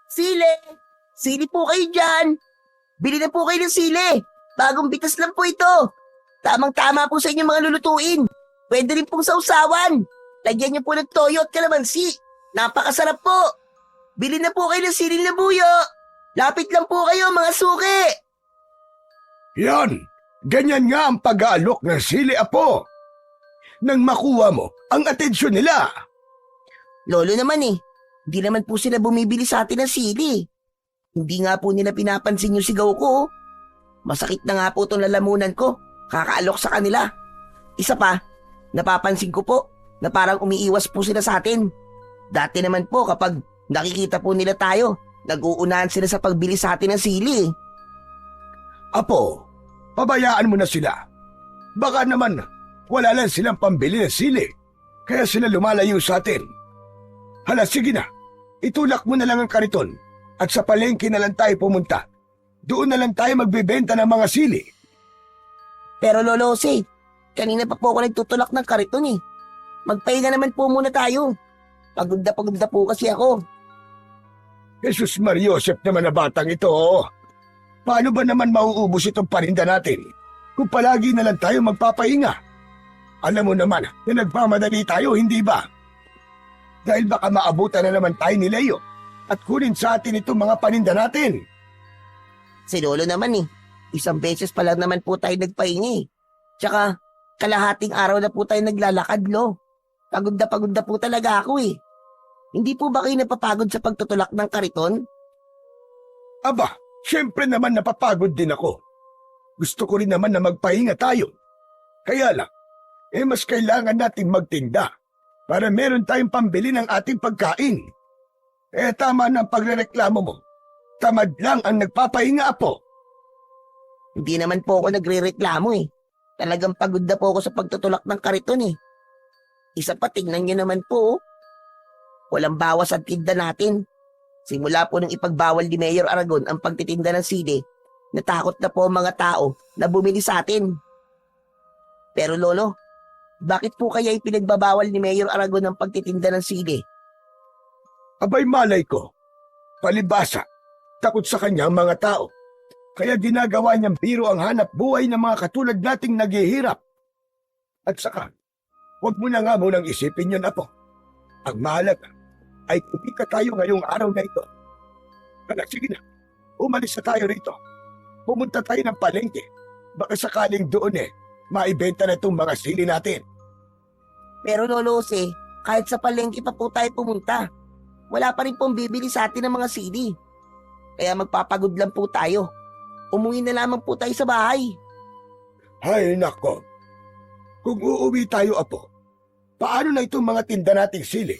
Sili! Sili po kayo dyan! Bili na po kayo ng sili! Bagong bitas lang po ito! Tamang-tama po sa inyong mga lulutuin! Pwede rin pong sausawan! Lagyan niyo po ng toyo at kalamansi! Napakasarap po! Bili na po kayo ng siling labuyo! Lapit lang po kayo mga suki! Yan! Ganyan nga ang pag-aalok ng sili, apo! Nang makuha mo ang atensyon nila! Lolo naman hindi naman po sila bumibili sa atin ng sili. Hindi nga po nila pinapansin yung sigaw ko. Masakit na nga po itong lalamunan ko. Kakaalok sa kanila. Isa pa, napapansin ko po na parang umiiwas po sila sa atin. Dati naman po kapag nakikita po nila tayo, nag-uunahan sila sa pagbili sa atin ng sili. Apo, pabayaan mo na sila. Baka naman wala lang silang pambili ng sili, kaya sila lumalayo sa atin. Hala, sige na. Itulak mo na lang ang kariton at sa palengke na lang tayo pumunta. Doon na lang tayo magbebenta ng mga sili. Pero Lolo Jose, kanina pa po ako nagtutulak ng kariton. Magpahinga naman po muna tayo. Pagod na po kasi ako. Jesus Mariosep naman na batang ito. Paano ba naman mauubos itong parinda natin kung palagi na lang tayo magpapahinga? Alam mo naman na nagmamadali tayo, hindi ba? Dahil baka maabutan na naman tayo ni Leo at kunin sa atin itong mga paninda natin. Si Lolo naman isang beses pa lang naman po tayo nagpahingi. Tsaka kalahating araw na po tayo naglalakad, Lo. Pagod na po talaga ako Hindi po ba kayo napapagod sa pagtutulak ng kariton? Aba, syempre naman napapagod din ako. Gusto ko rin naman na magpahinga tayo. Kaya lang, mas kailangan nating magtinda para meron tayong pambili ng ating pagkain. Tama na ang pagrereklamo mo. Tamad lang ang nagpapahinga, apo. Hindi naman po ako nagrereklamo Talagang pagod na po ako sa pagtutulak ng kariton Isa pa, tingnan niyo naman po. Walang bawas ang tinda natin. Simula po nung ipagbawal ni Mayor Aragon ang pagtitinda ng sili, natakot na po ang mga tao na bumili sa atin. Pero Lolo, bakit po kaya ipinagbabawal ni Mayor Aragon ang pagtitinda ng sili? Abay malay ko. Palibasa, takot sa kanya ang mga tao. Kaya ginagawa niyang biro ang hanap buhay ng mga katulad nating naghihirap. At saka, huwag mo na nga munang isipin yun, apo. Ang mahalaga ay kumita tayo ngayong araw na ito. Kaya sige na, umalis na tayo rito. Pumunta tayo ng palengke. Baka sakaling doon maibenta na itong mga sili natin. Pero Lolo Jose, kahit sa palengke pa po tayo pumunta, wala pa rin pong bibili sa atin ng mga sili. Kaya magpapagod lang po tayo. Umuwi na lamang po tayo sa bahay. Hay nako. Kung uuwi tayo, apo, paano na itong mga tinda nating sili?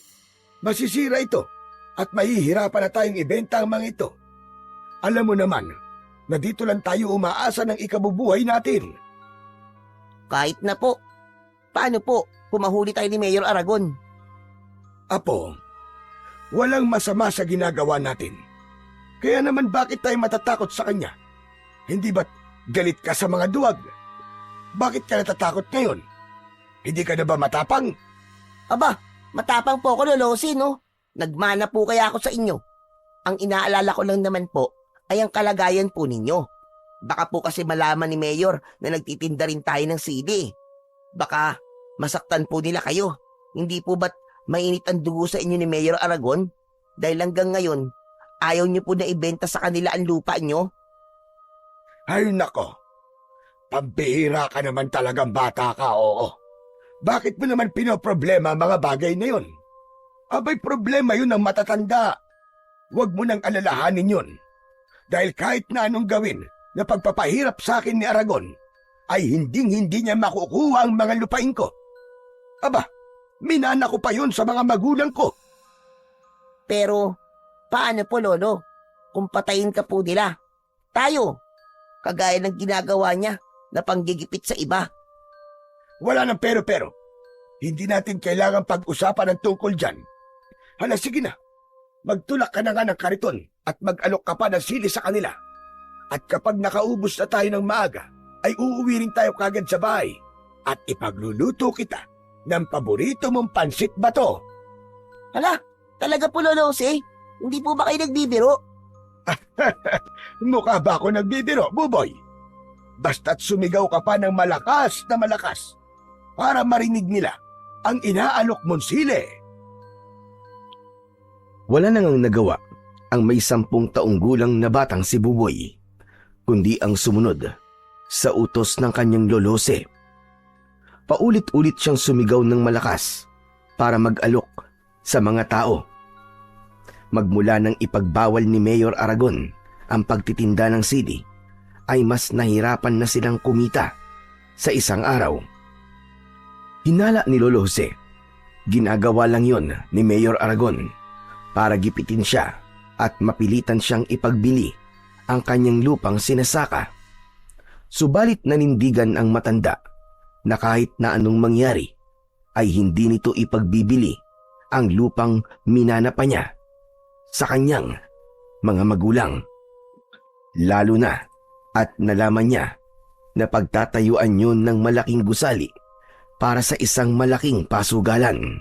Masisira ito at mahihirapan na tayong ibenta ang mga ito. Alam mo naman na dito lang tayo umaasa ng ikabubuhay natin. Kahit na po. Paano po kung mahuli tayo ni Mayor Aragon? Apo, walang masama sa ginagawa natin. Kaya naman bakit tayo matatakot sa kanya? Hindi ba't galit ka sa mga duwag? Bakit ka natatakot ngayon? Hindi ka na ba matapang? Aba, matapang po ako, Lolo Jose, no? Nagmana po kaya ako sa inyo. Ang inaalala ko lang naman po ay ang kalagayan po ninyo. Baka po kasi malaman ni Mayor na nagtitinda rin tayo ng sili. Baka masaktan po nila kayo. Hindi po ba't mainit ang dugo sa inyo ni Mayor Aragon? Dahil hanggang ngayon, ayaw niyo po na ibenta sa kanila ang lupa niyo? Ay nako, pambihira ka naman talagang bata ka, oo. Bakit mo naman pinoproblema ang mga bagay na yun? Abay, problema yun ng matatanda. Huwag mo nang alalahanin yun. Dahil kahit na anong gawin na pagpapahirap sa akin ni Aragon, ay hinding-hindi niya makukuha ang mga lupain ko. Aba, minana ko pa yun sa mga magulang ko. Pero, paano po, Lolo? Kung patayin ka po nila, tayo, kagaya ng ginagawa niya na panggigipit sa iba. Wala nang pero-pero. Hindi natin kailangan pag-usapan ng tungkol dyan. Hala, sige na. Magtulak ka na nga ng kariton at mag-alok ka pa ng sili sa kanila. At kapag nakaubos na tayo ng maaga, ay uuwi rin tayo kagad sa bahay at ipagluluto kita ng paborito mong pansit bato. Hala, talaga po, Lolo Jose? Hindi po ba kayo nagbibiro? Mukha ba ako nagbibiro, Buboy? Basta't sumigaw ka pa ng malakas na malakas para marinig nila ang inaalok mong sili. Wala nang nagawa ang may 10 taong gulang na batang si Buboy, kundi ang sumunod sa utos ng kanyang lolose. Paulit-ulit siyang sumigaw ng malakas para mag-alok sa mga tao. Magmula nang ipagbawal ni Mayor Aragon ang pagtitinda ng sili, ay mas nahirapan na silang kumita sa isang araw. Hinala ni Lolo Jose, ginagawa lang yon ni Mayor Aragon para gipitin siya at mapilitan siyang ipagbili ang kanyang lupang sinasaka. Subalit nanindigan ang matanda na kahit na anong mangyari ay hindi nito ipagbibili ang lupang minana pa niya sa kanyang mga magulang. Lalo na at nalaman niya na pagtatayuan yun ng malaking gusali para sa isang malaking pasugalan.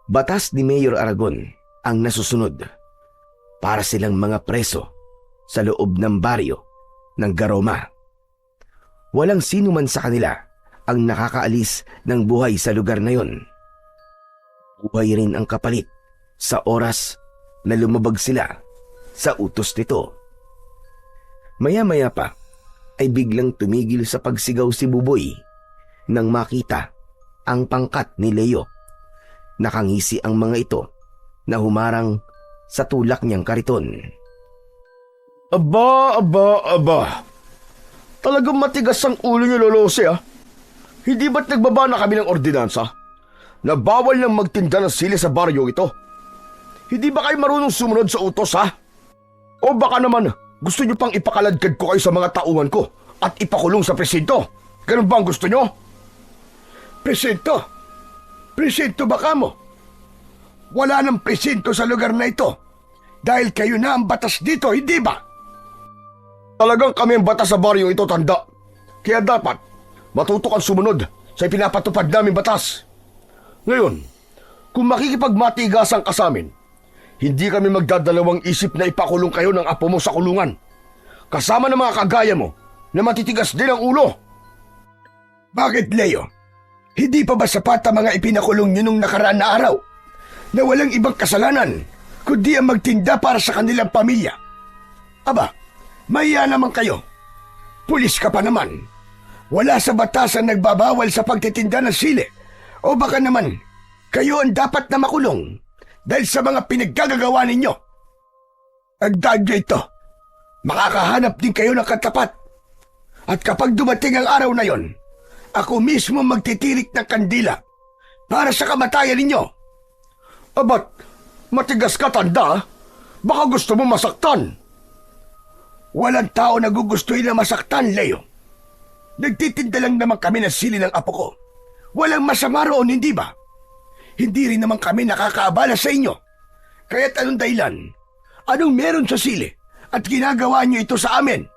Batas ni Mayor Aragon ang nasusunod para silang mga preso sa loob ng baryo ng Garoma. Walang sino man sa kanila ang nakakaalis ng buhay sa lugar na yon. Buhay rin ang kapalit sa oras na lumabag sila sa utos nito. Maya-maya pa ay biglang tumigil sa pagsigaw si Buboy nang makita ang pangkat ni Leo. Nakangisi ang mga ito na humarang sa tulak niyang kariton. Aba! Talagang matigas ang ulo niyo, Lolose, ah. Hindi ba't nagbaba na kami ng ordinansa na bawal nang magtinda ng sili sa baryo ito? Hindi ba kayo marunong sumunod sa utos, ha? O baka naman gusto niyo pang ipakaladkad ko kayo sa mga tauhan ko at ipakulong sa presinto? Ganun ba ang gusto niyo? Presinto? Presinto ba kamo? Wala nang presinto sa lugar na ito dahil kayo na ang batas dito, hindi ba? Talagang kami ang batas sa baryo ito, tanda. Kaya dapat matuto kang sumunod sa pinapatupad namin batas. Ngayon, kung makikipagmatigasan ka sa amin, hindi kami magdadalawang isip na ipakulong kayo ng apo mo sa kulungan. Kasama ng mga kagaya mo na matitigas din ang ulo. Bakit, Leo? Hindi pa ba sapat ang mga ipinakulong niyo nung nakaraan na araw na walang ibang kasalanan kundi ang magtinda para sa kanilang pamilya? Aba, mahiya naman kayo. Pulis ka pa naman. Wala sa batas ang nagbabawal sa pagtitinda ng sili. O baka naman, kayo ang dapat na makulong dahil sa mga pinaggagawa ninyo. Ang dahil ito, makakahanap din kayo ng katapat. At kapag dumating ang araw na yon, ako mismo magtitirik ng kandila para sa kamatayan ninyo. Abat, matigas ka, tanda. Baka gusto mo masaktan. Walang tao na gugustuhin na masaktan, Leo. Nagtitinda lang naman kami ng sili ng apo ko. Walang masama roon, hindi ba? Hindi rin naman kami nakakaabala sa inyo. Kaya't anong dahilan? Anong meron sa sili at ginagawa niyo ito sa amin?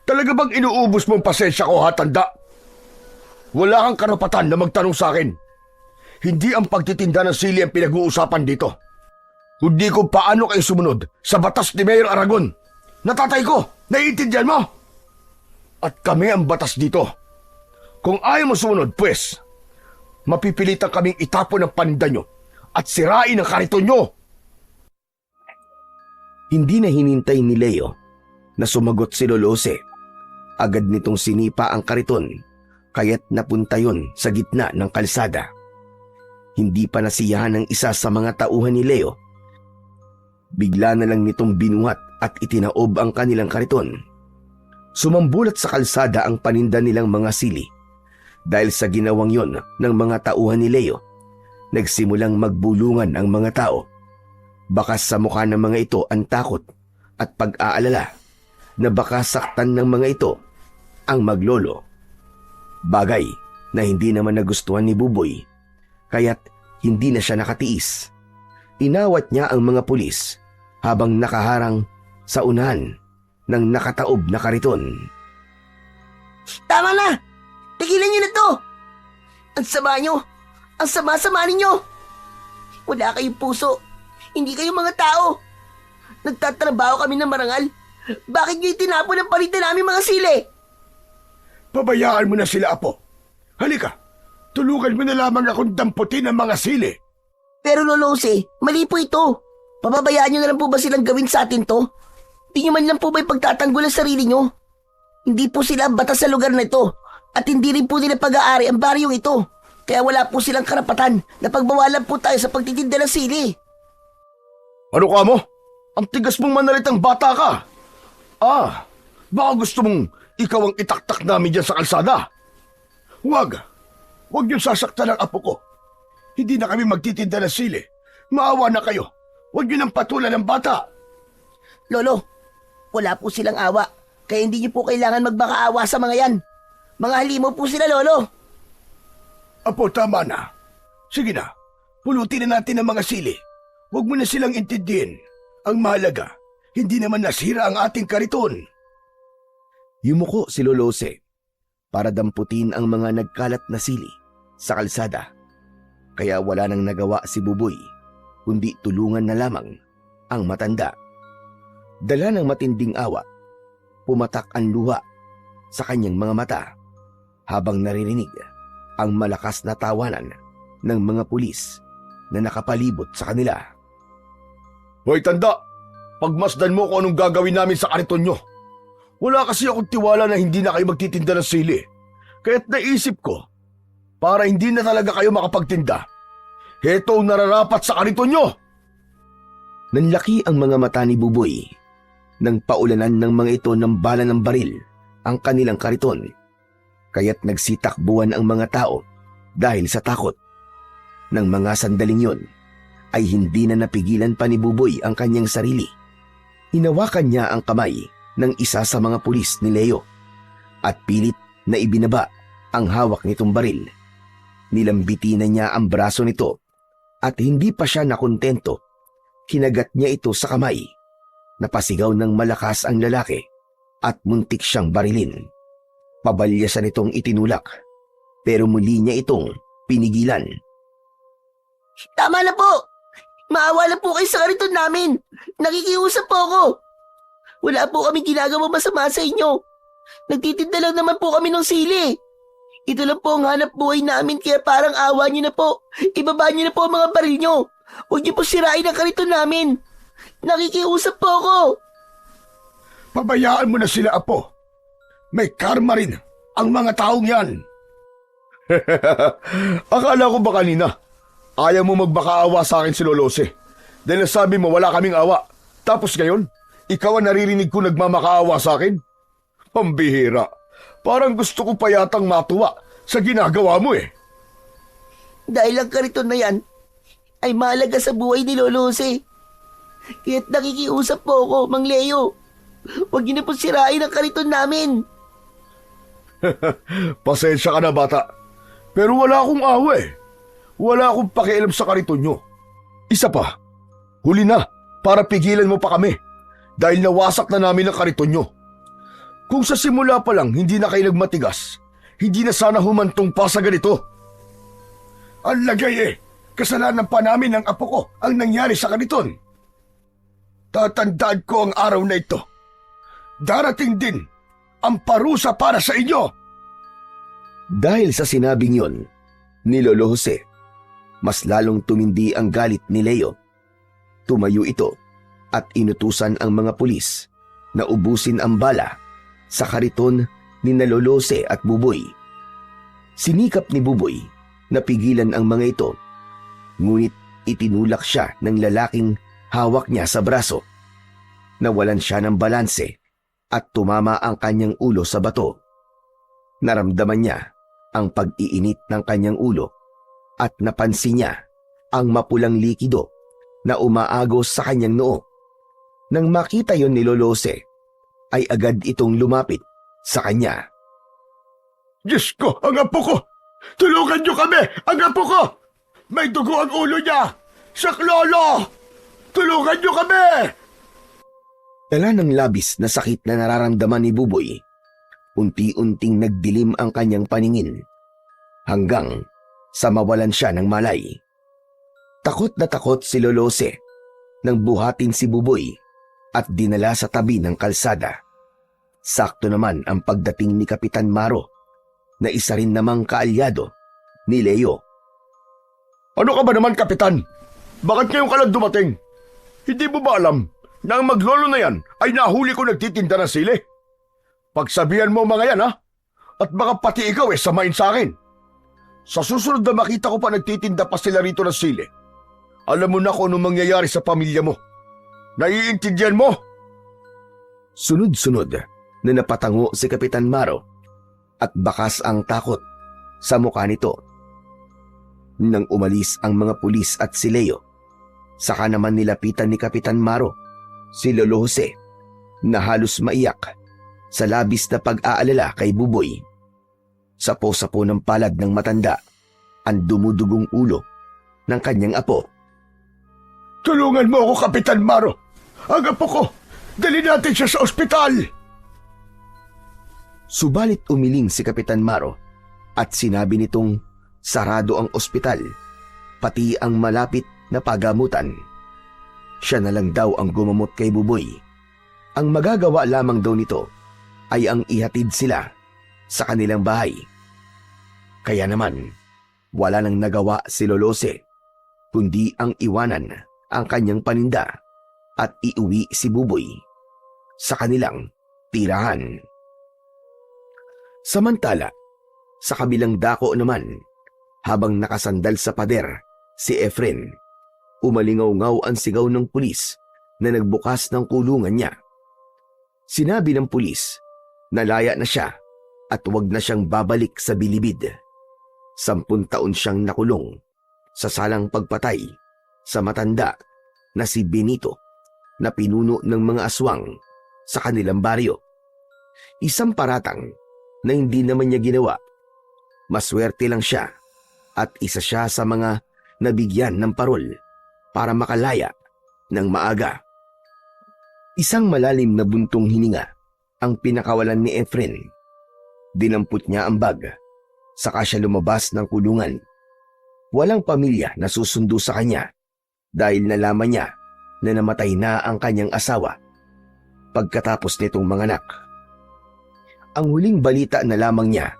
Talaga bang inuubos mong pasensya ko, ha, tanda? Wala kang karapatan na magtanong sa akin. Hindi ang pagtitinda ng sili ang pinag-uusapan dito. Kundi kung paano kayo sumunod sa batas ni Mayor Aragon. Natatay ko, naiintindihan mo? At kami ang batas dito. Kung ayaw mo sumunod, pues, mapipilitan kaming itapon ang paninda nyo at sirain ang kariton nyo. Hindi na hinintay ni Leo na sumagot si Lolose. Agad nitong sinipa ang kariton, kaya't napunta yon sa gitna ng kalsada. Hindi pa nasiyahan ng isa sa mga tauhan ni Leo. Bigla na lang nitong binuhat at itinaob ang kanilang kariton. Sumambulat sa kalsada ang paninda nilang mga sili. Dahil sa ginawang yon ng mga tauhan ni Leo, nagsimulang magbulungan ang mga tao. Baka sa mukha ng mga ito ang takot at pag-aalala na baka saktan ng mga ito ang maglolo. Bagay na hindi naman nagustuhan ni Buboy, kaya't hindi na siya nakatiis. Inawat niya ang mga pulis habang nakaharang sa unahan ng nakataob na kariton. Tama na! Tigilan niyo na to! Ang sama niyo! Ang sama-sama ninyo! Wala kayong puso! Hindi kayo mga tao. Nagtatrabaho kami ng marangal. Bakit niyo itinapon ang parinda namin mga sili? Pabayaan mo na sila, Apo. Halika, tulungan mo na lamang akong damputin ang mga sili. Pero Lolo Jose, mali po ito. Pababayaan niyo na lang po ba silang gawin sa atin to? Di niyo man lang po ba ipagtatanggol ang sarili niyo? Hindi po sila ang batas sa lugar na ito. At hindi rin po nila pag-aari ang baryong ito. Kaya wala po silang karapatan na pagbawalan po tayo sa pagtitinda ng sili. Ano ka mo? Ang tigas mong manalitang bata ka. Baka gusto mong ikaw ang itaktak namin dyan sa kalsada. Huwag niyong sasaktan ang apo ko. Hindi na kami magtitinda ng sili. Maawa na kayo. Huwag niyo nang patulan ng bata. Lolo, wala po silang awa. Kaya hindi niyo po kailangan magmakaawa sa mga yan. Mga halimaw po sila, Lolo. Apo, tama na. Sige na, pulutin na natin ang mga sili. Huwag mo na silang intindihin. Ang mahalaga, hindi naman nasira ang ating kariton. Yumuko si Lolose para damputin ang mga nagkalat na sili sa kalsada. Kaya wala nang nagawa si Buboy, kundi tulungan na lamang ang matanda. Dala ng matinding awa, pumatak ang luha sa kanyang mga mata habang naririnig ang malakas na tawanan ng mga pulis na nakapalibot sa kanila. Hoy tanda, pagmasdan mo kung anong gagawin namin sa kariton nyo. Wala kasi akong tiwala na hindi na kayo magtitinda ng sili. Kaya't naisip ko, para hindi na talaga kayo makapagtinda, heto ang nararapat sa kariton nyo. Nanlaki ang mga mata ni Buboy nang paulanan ng mga ito ng bala ng baril ang kanilang kariton. Kaya't nagsitakbuhan ang mga tao dahil sa takot. Nang mga sandaling yon, ay hindi na napigilan pa ni Buboy ang kanyang sarili. Hinawakan niya ang kamay ng isa sa mga pulis ni Leo at pilit na ibinaba ang hawak nitong baril. Nilambiti na niya ang braso nito at hindi pa siya nakontento. Kinagat niya ito sa kamay. Napasigaw ng malakas ang lalaki at muntik siyang barilin. Pabalyasan itong itinulak pero muli niya itong pinigilan. Tama na po! Maawa na po kayo sa kariton namin. Nakikiusap po ako. Wala po kami ginagawa masama sa inyo. Nagtitinda lang naman po kami ng sili. Ito lang po ang hanap buhay namin kaya parang awa niyo na po. Ibaba niyo na po ang mga baril niyo. Huwag niyo po sirain ang kariton namin. Nakikiusap po ako. Pabayaan mo na sila, Apo. May karma rin ang mga taong yan. Akala ko ba kanina, ayaw mo magmakaawa sa akin si Lolose. Dahil nasabi mo wala kaming awa. Tapos ngayon, ikaw ang naririnig ko nagmamakaawa sa akin? Pambihira. Parang gusto ko pa yatang matuwa sa ginagawa mo eh. Dahil ang kariton na yan ay mahalaga sa buhay ni Lolo Jose. Kaya't nakikiusap po ako, Mang Leo. Huwag niyo na po sirain ang kariton namin. Pasensya ka na, bata. Pero wala akong awa eh. Wala akong pakialam sa kariton nyo. Isa pa, huli na para pigilan mo pa kami dahil nawasak na namin ang kariton nyo. Kung sa simula pa lang hindi na kayo nagmatigas, hindi na sana humantong pa sa ganito. Ang lagay eh, kasalanan pa namin ng apo ko ang nangyari sa kariton. Tatandaan ko ang araw na ito. Darating din ang parusa para sa inyo. Dahil sa sinabing yon ni Lolo Jose, mas lalong tumindi ang galit ni Leo. Tumayo ito at inutusan ang mga pulis na ubusin ang bala sa kariton ni Lolo Jose at Buboy. Sinikap ni Buboy na pigilan ang mga ito, ngunit itinulak siya ng lalaking hawak niya sa braso. Nawalan siya ng balanse at tumama ang kanyang ulo sa bato. Naramdaman niya ang pag-iinit ng kanyang ulo at napansin niya ang mapulang likido na umaagos sa kanyang noo. Nang makita yon ni Lolo Jose, ay agad itong lumapit sa kanya. Diyos ko, ang apo ko! Tulungan niyo kami! Ang apo ko! May dugo ang ulo niya! Saklolo! Tulungan niyo kami! Dala ng labis na sakit na nararamdaman ni Buboy, unti-unting nagdilim ang kanyang paningin hanggang sa mawalan siya ng malay. Takot na takot si Lolo Jose nang buhatin si Buboy at dinala sa tabi ng kalsada. Sakto naman ang pagdating ni Kapitan Maro na isa rin namang kaalyado ni Leo. Ano ka ba naman, Kapitan? Bakit ngayon ka lang dumating? Hindi mo ba alam na ang maglolo na yan ay nahuli ko nagtitinda ng sili? Pagsabihan mo mga yan, ha? At baka pati ikaw samain sa akin. Sa susunod na makita ko pa nagtitinda pa sila rito ng sili, alam mo na kung anong mangyayari sa pamilya mo. Naiintindihan mo? Sunod-sunod na napatango si Kapitan Maro at bakas ang takot sa mukha nito. Nang umalis ang mga pulis at si Leo, saka naman nilapitan ni Kapitan Maro si Lolo Jose na halos maiyak sa labis na pag-aalala kay Buboy. Sapo-sapo ng palad ng matanda ang dumudugong ulo ng kanyang apo. Tulungan mo ako, Kapitan Maro. Ang apo ko, dali natin siya sa ospital. Subalit umiling si Kapitan Maro at sinabi nitong sarado ang ospital, pati ang malapit na pagamutan. Siya na lang daw ang gumamot kay Buboy. Ang magagawa lamang daw nito ay ang ihatid sila sa kanilang bahay. Kaya naman, wala nang nagawa si Lolose, kundi ang iwanan ang kanyang paninda at iuwi si Buboy sa kanilang tirahan. Samantala, sa kabilang dako naman, habang nakasandal sa pader si Efren, umalingaw-ngaw ang sigaw ng pulis na nagbukas ng kulungan niya. Sinabi ng pulis na laya na siya at huwag na siyang babalik sa bilibid. 10 taon siyang nakulong sa salang pagpatay sa matanda na si Benito na pinuno ng mga aswang sa kanilang baryo. Isang paratang na hindi naman niya ginawa. Maswerte lang siya at isa siya sa mga nabigyan ng parol para makalaya ng maaga. Isang malalim na buntong hininga ang pinakawalan ni Efren. Dinampot niya ang bag, saka siya lumabas ng kulungan. Walang pamilya na susundo sa kanya dahil nalaman niya na namatay na ang kanyang asawa pagkatapos nitong manganak. Ang huling balita na lamang niya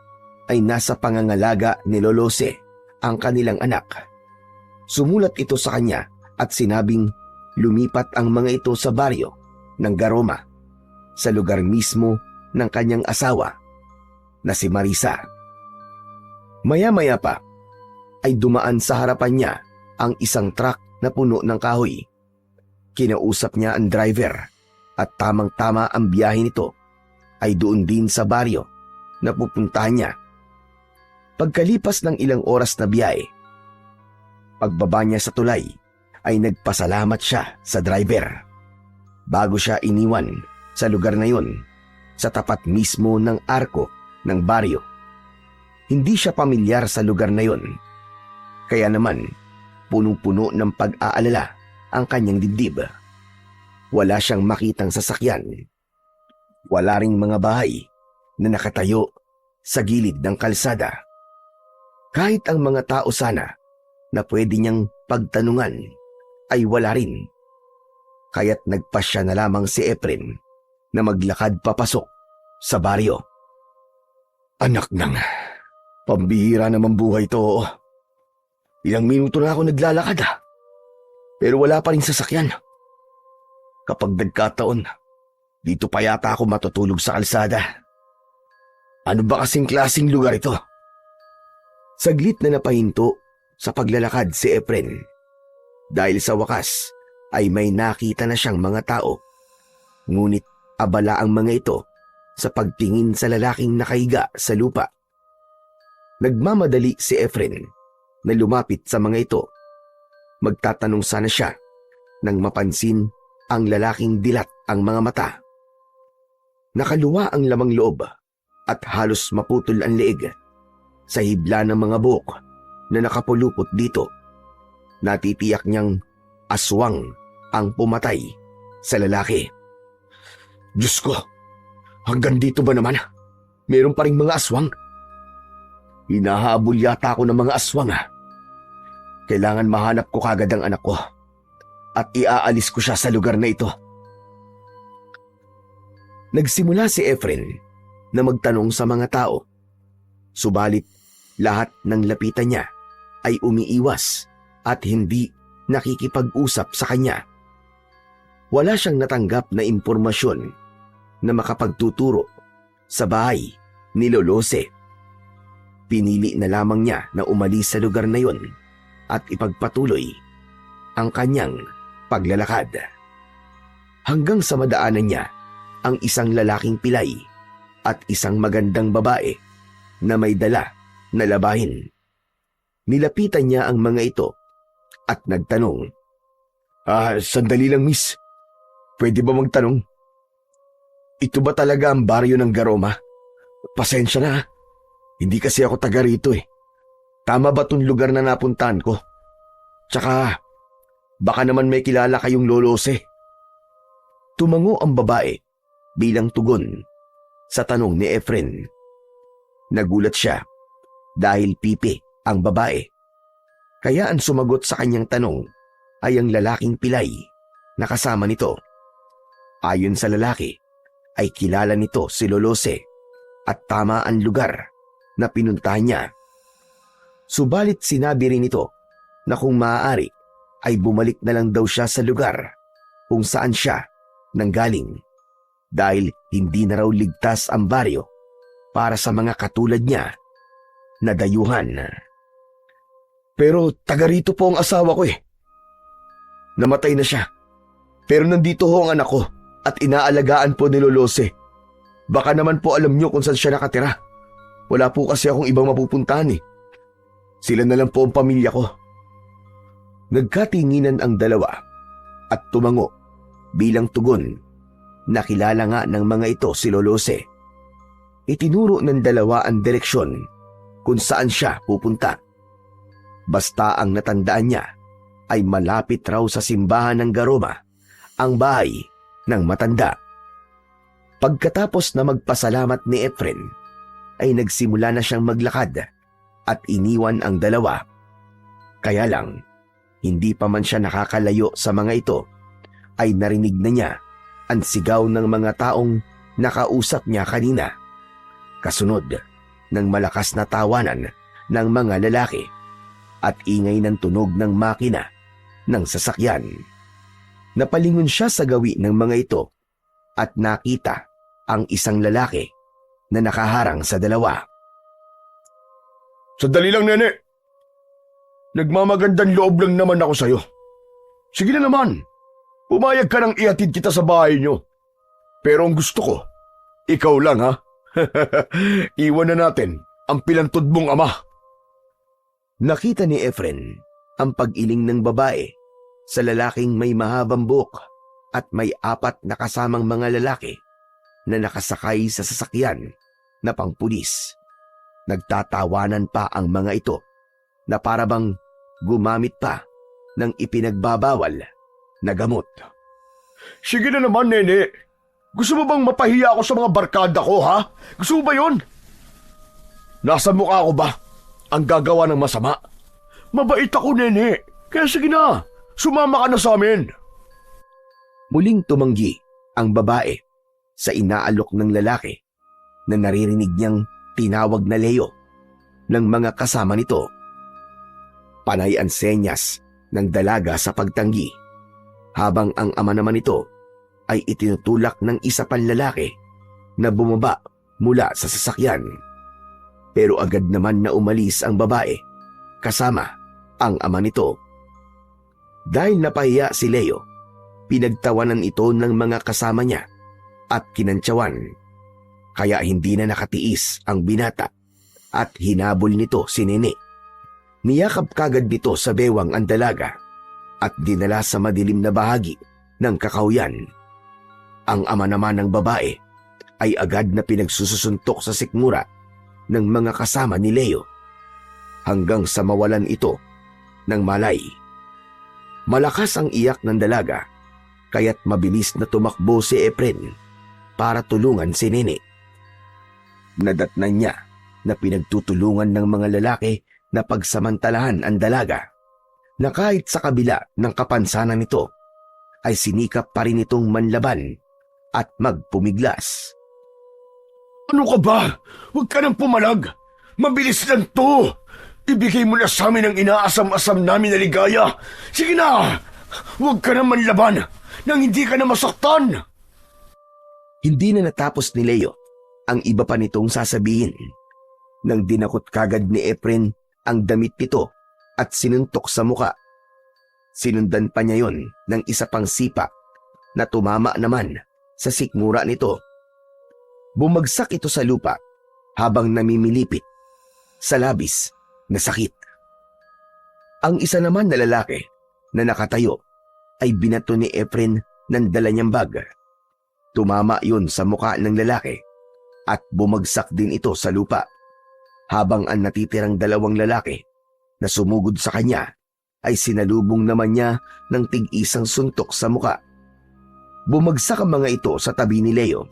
ay nasa pangangalaga ni Lolose, ang kanilang anak. Sumulat ito sa kanya at sinabing lumipat ang mga ito sa baryo ng Garoma, sa lugar mismo ng kanyang asawa na si Marisa. Maya-maya pa ay dumaan sa harapan niya ang isang truck na puno ng kahoy. Kinausap niya ang driver at tamang-tama ang biyahe nito ay doon din sa baryo na pupuntahan niya. Pagkalipas ng ilang oras na biyahe, pagbaba niya sa tulay ay nagpasalamat siya sa driver. Bago siya iniwan sa lugar na yon, sa tapat mismo ng arko ng baryo. Hindi siya pamilyar sa lugar na yon, kaya naman punong-puno ng pag-aalala ang kanyang dibdib. Wala siyang makitang sasakyan. Wala ring mga bahay na nakatayo sa gilid ng kalsada. Kahit ang mga tao sana na pwede niyang pagtanungan ay wala rin. Kaya't nagpasya na lamang si Efren na maglakad papasok sa baryo. Anak nang, pambihira naman buhay to. Ilang minuto na ako naglalakad pero wala pa rin sasakyan. Kapag nagkataon, dito pa yata ako matutulog sa kalsada. Ano ba kasing klaseng lugar ito? Saglit na napahinto sa paglalakad si Efren dahil sa wakas ay may nakita na siyang mga tao. Ngunit abala ang mga ito sa pagtingin sa lalaking nakahiga sa lupa. Nagmamadali si Efren na lumapit sa mga ito. Magtatanong sana siya nang mapansin ang lalaking dilat ang mga mata. Nakaluwa ang lamang loob at halos maputol ang leeg sa hibla ng mga buhok na nakapulupot dito. Natitiyak niyang aswang ang pumatay sa lalaki. Diyos ko, hanggang dito ba naman? Meron pa ring mga aswang? Hinahabol yata ako ng mga aswang. Kailangan mahanap ko kagad ang anak ko. at iaalis ko siya sa lugar na ito. Nagsimula si Efren na magtanong sa mga tao. Subalit lahat ng lapitan niya ay umiiwas at hindi nakikipag-usap sa kanya. Wala siyang natanggap na impormasyon na makapagtuturo sa bahay ni Lolose. Pinili na lamang niya na umalis sa lugar na yon at ipagpatuloy ang kanyang paglalakad. Hanggang sa madaanan niya ang isang lalaking pilay at isang magandang babae na may dala na labahin. Nilapitan niya ang mga ito at nagtanong, Sandali lang miss. Pwede ba magtanong? Ito ba talaga ang baryo ng Garoma? Pasensya na. Hindi kasi ako taga rito eh. Tama ba tong lugar na napuntahan ko? Tsaka, baka naman may kilala kayong Lolose. Tumango ang babae bilang tugon sa tanong ni Efren. Nagulat siya dahil pipi ang babae. Kaya ang sumagot sa kanyang tanong ay ang lalaking pilay na kasama nito. Ayon sa lalaki, ay kilala nito si Lolose at tama ang lugar na pinuntahan niya. Subalit sinabi rin nito na kung maaari ay bumalik na lang daw siya sa lugar kung saan siya nanggaling dahil hindi na raw ligtas ang baryo para sa mga katulad niya na dayuhan. Pero taga rito po ang asawa ko eh. Namatay na siya. Pero nandito ho ang anak ko at inaalagaan po ni Lolose. Baka naman po alam niyo kung saan siya nakatira. Wala po kasi akong ibang mapupuntahan eh. Sila na lang po ang pamilya ko. Nagkatinginan ang dalawa at tumango bilang tugon. Nakilala nga ng mga ito si Lolose. Itinuro ng dalawa ang direksyon kung saan siya pupunta. Basta ang natandaan niya ay malapit raw sa simbahan ng Garoma, ang bahay ng matanda. Pagkatapos na magpasalamat ni Efren, ay nagsimula na siyang maglakad at iniwan ang dalawa. Kaya lang, hindi pa man siya nakakalayo sa mga ito, ay narinig na niya ang sigaw ng mga taong nakausap niya kanina. Kasunod ng malakas na tawanan ng mga lalaki at ingay ng tunog ng makina ng sasakyan. Napalingon siya sa gawi ng mga ito at nakita ang isang lalaki na nakaharang sa dalawa. Sandali lang, nene. Nagmamagandang loob lang naman ako sa'yo. Sige na naman. Pumayag ka nang ihatid kita sa bahay niyo. Pero ang gusto ko, ikaw lang ha. Iwan na natin ang pilantod mong ama. Nakita ni Efren ang pag-iling ng babae sa lalaking may mahabang buhok at may 4 na kasamang mga lalaki na nakasakay sa sasakyan na pangpulis. Nagtatawanan pa ang mga ito na parabang gumamit pa ng ipinagbabawal na gamot. Sige na naman, nene. Gusto mo bang mapahiya ako sa mga barkada ko, ha? Gusto mo ba yun? Nasa mukha ko ba ang gagawa ng masama? Mabait ako, nene. Kaya sige na, sumama ka na sa amin. Muling tumanggi ang babae sa inaalok ng lalaki na naririnig niyang tinawag na Leo ng mga kasama nito. Panay ang senyas ng dalaga sa pagtanggi, habang ang ama naman nito ay itinutulak ng isa pang lalaki na bumaba mula sa sasakyan. Pero agad naman na umalis ang babae kasama ang ama nito. Dahil napahiya si Leo, pinagtawanan ito ng mga kasama niya at kinantsawan. Kaya hindi na nakatiis ang binata at hinabol nito si Nene. Niyakap kagad nito sa bewang ang dalaga at dinala sa madilim na bahagi ng kakawyan. Ang ama naman ng babae ay agad na pinagsusuntok sa sikmura ng mga kasama ni Leo hanggang sa mawalan ito ng malay. Malakas ang iyak ng dalaga kaya't mabilis na tumakbo si Efren para tulungan si Nene. Nadatnan niya na pinagtutulungan ng mga lalaki na pagsamantalahan ang dalaga na kahit sa kabila ng kapansanan nito ay sinikap pa rin itong manlaban at magpumiglas. Ano ka ba? Huwag ka nang pumalag. Mabilis lang to. Ibigay mo na sa amin ang inaasam-asam namin na ligaya. Sige na! Huwag ka nang manlaban nang hindi ka na masaktan. Hindi na natapos ni Leo ang iba pa nitong sasabihin nang dinakot kagad ni Efren ang damit nito at sinuntok sa muka. Sinundan pa niya yon ng isa pang sipa na tumama naman sa sikmura nito. Bumagsak ito sa lupa habang namimilipit sa labis na sakit. Ang isa naman na lalaki na nakatayo ay binato ni Efren ng dala niyang bag. Tumama yun sa muka ng lalaki at bumagsak din ito sa lupa habang ang natitirang dalawang lalaki na sumugod sa kanya ay sinalubong naman niya ng tig-isang suntok sa muka. Bumagsak ang mga ito sa tabi ni Leo.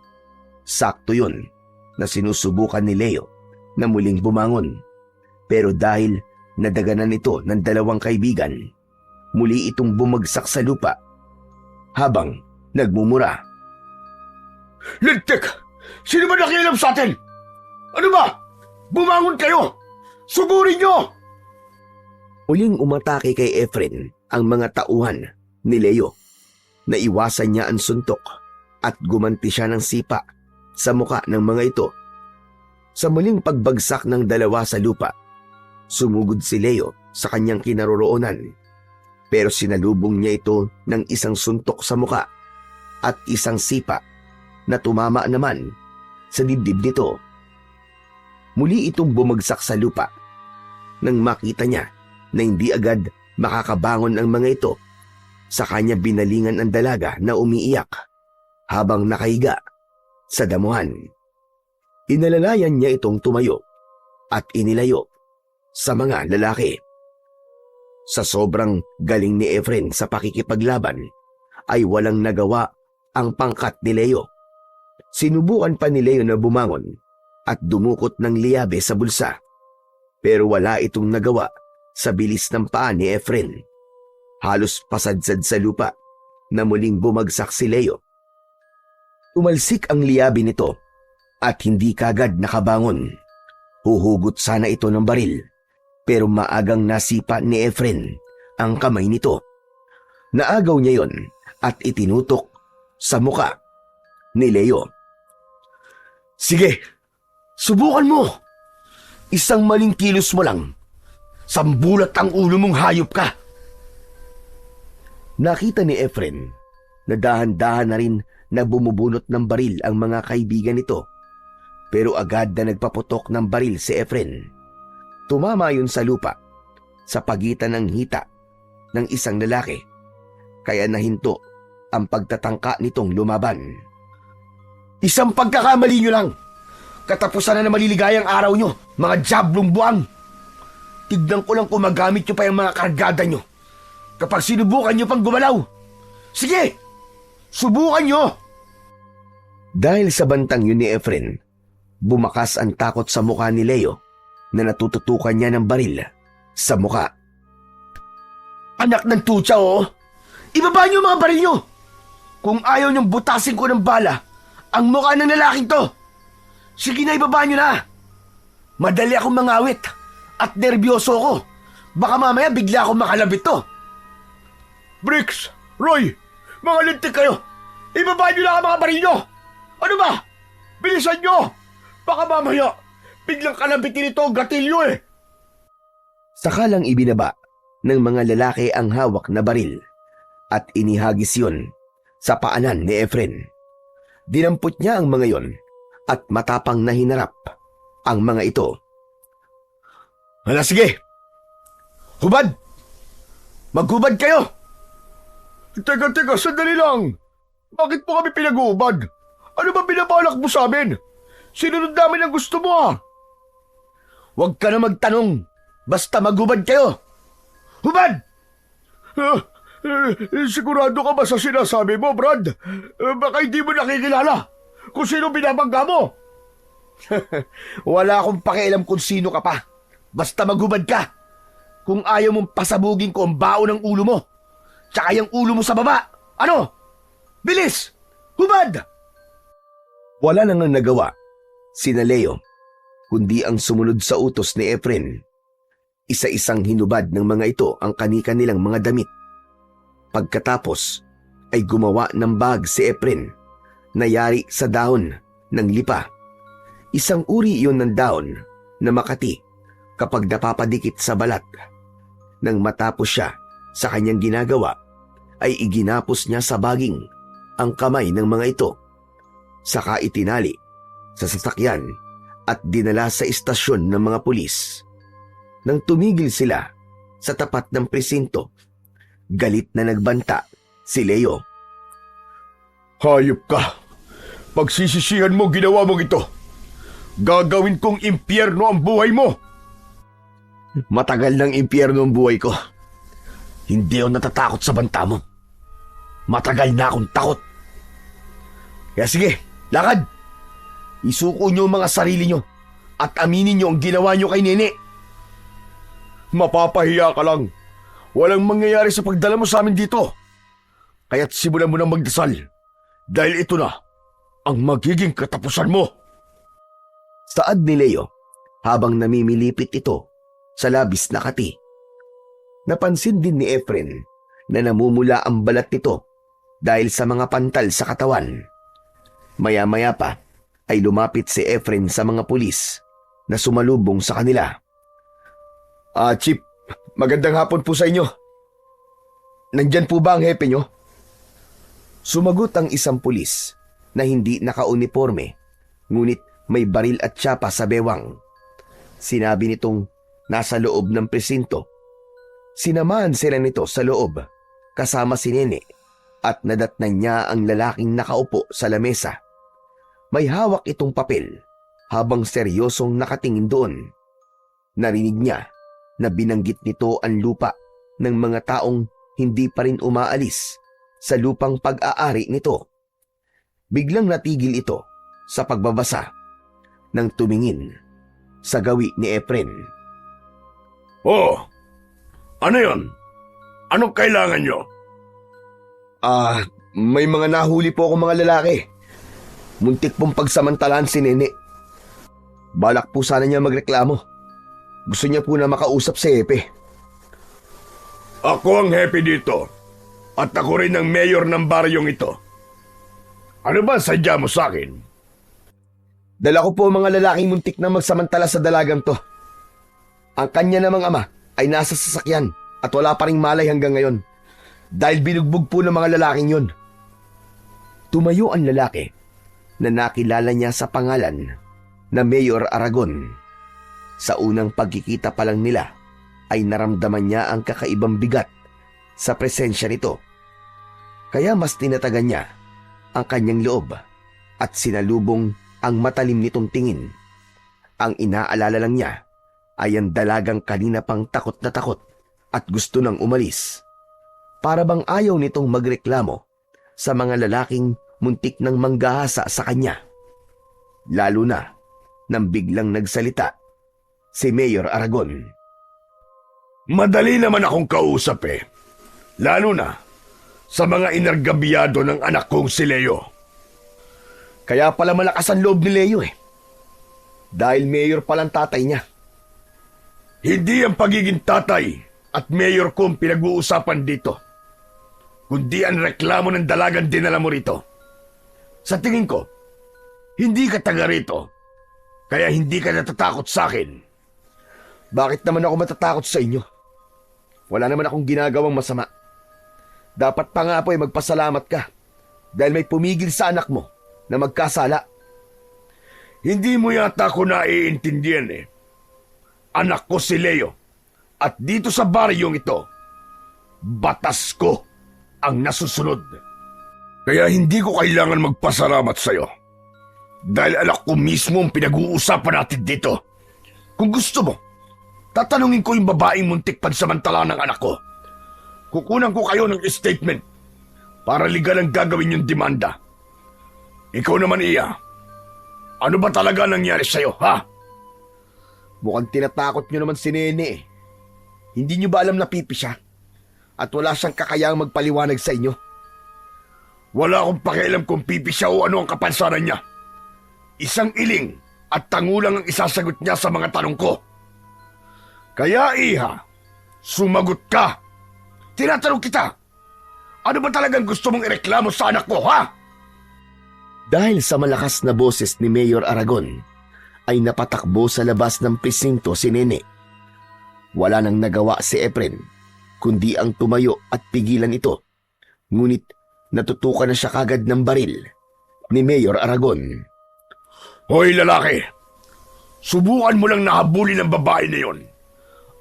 Sakto yun na sinusubukan ni Leo na muling bumangon. Pero dahil nadaganan ito ng dalawang kaibigan, muli itong bumagsak sa lupa habang nagmumura. Lintik! Sino ba nakialam sa atin? Ano ba? Bumangon kayo! Sugurin nyo! Muling umatake kay Efren ang mga tauhan ni Leo. Naiwasan niya ang suntok at gumanti siya ng sipa sa muka ng mga ito. Sa muling pagbagsak ng dalawa sa lupa, sumugod si Leo sa kanyang kinaroroonan. Pero sinalubong niya ito ng isang suntok sa muka at isang sipa na tumama naman sa dibdib nito. Muli itong bumagsak sa lupa nang makita niya na hindi agad makakabangon ang mga ito. Sa kanya binalingan ang dalaga na umiiyak habang nakahiga sa damuhan. Inalalayan niya itong tumayo at inilayo sa mga lalaki. Sa sobrang galing ni Efren sa pakikipaglaban ay walang nagawa ang pangkat ni Leo. Sinubukan pa ni Leo na bumangon at dumukot ng liyabe sa bulsa. Pero wala itong nagawa sa bilis ng paa ni Efren. Halos pasadsad sa lupa na muling bumagsak si Leo. Umalsik ang liyabe nito at hindi kagad nakabangon. Huhugot sana ito ng baril pero maagang nasipa ni Efren ang kamay nito. Naagaw niya yon at itinutok sa muka ni Leo. Sige, subukan mo. Isang maling kilos mo lang. Sambulat ang ulo mong hayop ka. Nakita ni Efren na dahan-dahan na rin na bumubunot ng baril ang mga kaibigan nito. Pero agad na nagpaputok ng baril si Efren. Tumama yun sa lupa sa pagitan ng hita ng isang lalaki. Kaya nahinto ang pagtatangka nitong lumaban. Isang pagkakamali nyo lang. Katapusan na maliligayang araw nyo, mga jablong buwang. Tignan ko lang kung magamit nyo pa yung mga kargada nyo kapag sinubukan nyo pang gumalaw. Sige, subukan nyo! Dahil sa bantang yun ni Efren, bumakas ang takot sa mukha ni Leo na natututukan niya ng baril sa mukha. Anak ng tutsa, oh! Ibaba nyo mga baril nyo! Kung ayaw nyong butasin ko ng bala ang mukha ng lalaking to, sige na, ibaba nyo na! Madali akong mangawit at nervyoso ko. Baka mamaya bigla akong makalabit to. Bricks! Roy! Mga lintik kayo! Ibaba nyo na ang mga baril nyo! Ano ba? Bilisan nyo! Baka mamaya biglang kalabitin ito ang gatilyo eh! Sakalang ibinaba ng mga lalaki ang hawak na baril at inihagis yun sa paanan ni Efren. Dinampot niya ang mga yon at matapang na hinarap ang mga ito. Hala, sige! Hubad! Maghubad kayo! Teka, sandali lang! Bakit po kami pinag-uubad? Ano ba pinabalak mo sa amin? Sinunod namin ang gusto mo ah! Huwag ka na magtanong! Basta maghubad kayo! Hubad! Sigurado ka ba sa sinasabi mo, Brad? Baka hindi mo nakikilala kung sino binabangga mo. Wala akong pakialam kung sino ka pa. Basta maghubad ka. Kung ayaw mong pasabugin ko ang bao ng ulo mo, tsaka yung ulo mo sa baba, Ano? Bilis! Hubad! Wala nang nagawa sina Leo, kundi ang sumunod sa utos ni Efren. Isa-isang hinubad ng mga ito ang kani-kanilang mga damit. Pagkatapos ay gumawa ng bag si Efren na yari sa dahon ng lipa. Isang uri iyon ng dahon na makati kapag napapadikit sa balat. Nang matapos siya sa kanyang ginagawa, ay iginapos niya sa baging ang kamay ng mga ito. Saka itinali sa sasakyan at dinala sa istasyon ng mga pulis. Nang tumigil sila sa tapat ng presinto, galit na nagbanta si Leo. Hayop ka! Pagsisisihan mo ginawa mong ito. Gagawin kong impyerno ang buhay mo! Matagal ng impyerno ang buhay ko. Hindi ako natatakot sa banta mo. Matagal na akong takot. Kaya sige, lakad! Isuko niyo ang mga sarili niyo at aminin niyo ang ginawa niyo kay Nene. Mapapahiya ka lang. Walang mangyayari sa pagdala mo sa amin dito. Kaya't simulan mo ng magdasal. Dahil ito na ang magiging katapusan mo. Saad ni Leo habang namimilipit ito sa labis na kati. Napansin din ni Efren na namumula ang balat nito dahil sa mga pantal sa katawan. Maya-maya pa ay lumapit si Efren sa mga pulis na sumalubong sa kanila. Chief, magandang hapon po sa inyo. Nandyan po ba ang hepe nyo? Sumagot ang isang pulis na hindi naka-uniforme, ngunit may baril at tsapa sa bewang. Sinabi nitong nasa loob ng presinto. Sinamahan sila nito sa loob kasama si Nene at nadatnan niya ang lalaking nakaupo sa lamesa. May hawak itong papel habang seryosong nakatingin doon. Narinig niya na binanggit nito ang lupa ng mga taong hindi pa rin umaalis sa lupang pag-aari nito. Biglang natigil ito sa pagbabasa nang tumingin sa gawi ni Efren. Oh, ano yon? Anong kailangan nyo? May mga nahuli po akong mga lalaki. Muntik pong pagsamantalaan si Nene. Balak po sana niya magreklamo. Gusto niya po na makausap si Hepe. Ako ang hepe dito. At ako rin ang mayor ng baryong ito. Ano ba sadya mo sa akin? Dala ko po ang mga lalaking muntik na magsamantala sa dalagang to. Ang kanya namang ama ay nasa sasakyan at wala pa ring malay hanggang ngayon dahil binugbog po ng mga lalaking yon. Tumayo ang lalaki na nakilala niya sa pangalan na Mayor Aragon. Sa unang pagkikita pa lang nila ay naramdaman niya ang kakaibang bigat sa presensya nito. Kaya mas tinatagan niya ang kanyang loob at sinalubong ang matalim nitong tingin. Ang inaalala lang niya ay ang dalagang kanina pang takot na takot at gusto nang umalis. Para bang ayaw nitong magreklamo sa mga lalaking muntik nang manggahasa sa kanya. Lalo na nang biglang nagsalita si Mayor Aragon. Madali naman akong kausap eh. Lalo na sa mga inargabiyado ng anak kong si Leo. Kaya pala malakas ang loob ni Leo eh. Dahil mayor palang tatay niya. Hindi ang pagiging tatay at mayor ko ang pinag-uusapan dito, kundi ang reklamo ng dalagang dinala mo rito. Sa tingin ko, hindi ka taga rito, kaya hindi ka natatakot sa akin. Bakit naman ako matatakot sa inyo? Wala naman akong ginagawang masama. Dapat pa nga po ay magpasalamat ka dahil may pumigil sa anak mo na magkasala. Hindi mo yata ako naiintindihan eh. Anak ko si Leo at dito sa baryong ito, batas ko ang nasusunod. Kaya hindi ko kailangan magpasalamat sa'yo dahil anak ko mismo ang pinag-uusapan natin dito. Kung gusto mo, tatanungin ko yung babaeng muntik pansamantala ng anak ko. Kukunan ko kayo ng statement para legal ang gagawin yung demanda. Ikaw naman, Iya. Ano ba talaga nangyari sa'yo, ha? Mukhang tinatakot nyo naman si Nene eh. Hindi nyo ba alam na pipi siya? At wala siyang kakayang magpaliwanag sa inyo? Wala akong pakialam kung pipi siya o ano ang kapansanan niya. Isang iling at tangulang ang isasagot niya sa mga tanong ko. Kaya iha, sumagot ka. Tinatanong kita, ano ba talagang gusto mong ireklamo sa anak mo, ha? Dahil sa malakas na boses ni Mayor Aragon, ay napatakbo sa labas ng presinto si Nene. Wala nang nagawa si Efren, kundi ang tumayo at pigilan ito. Ngunit natutukan na siya kagad ng baril ni Mayor Aragon. Hoy lalaki, subukan mo lang nahabulin ang babae na yon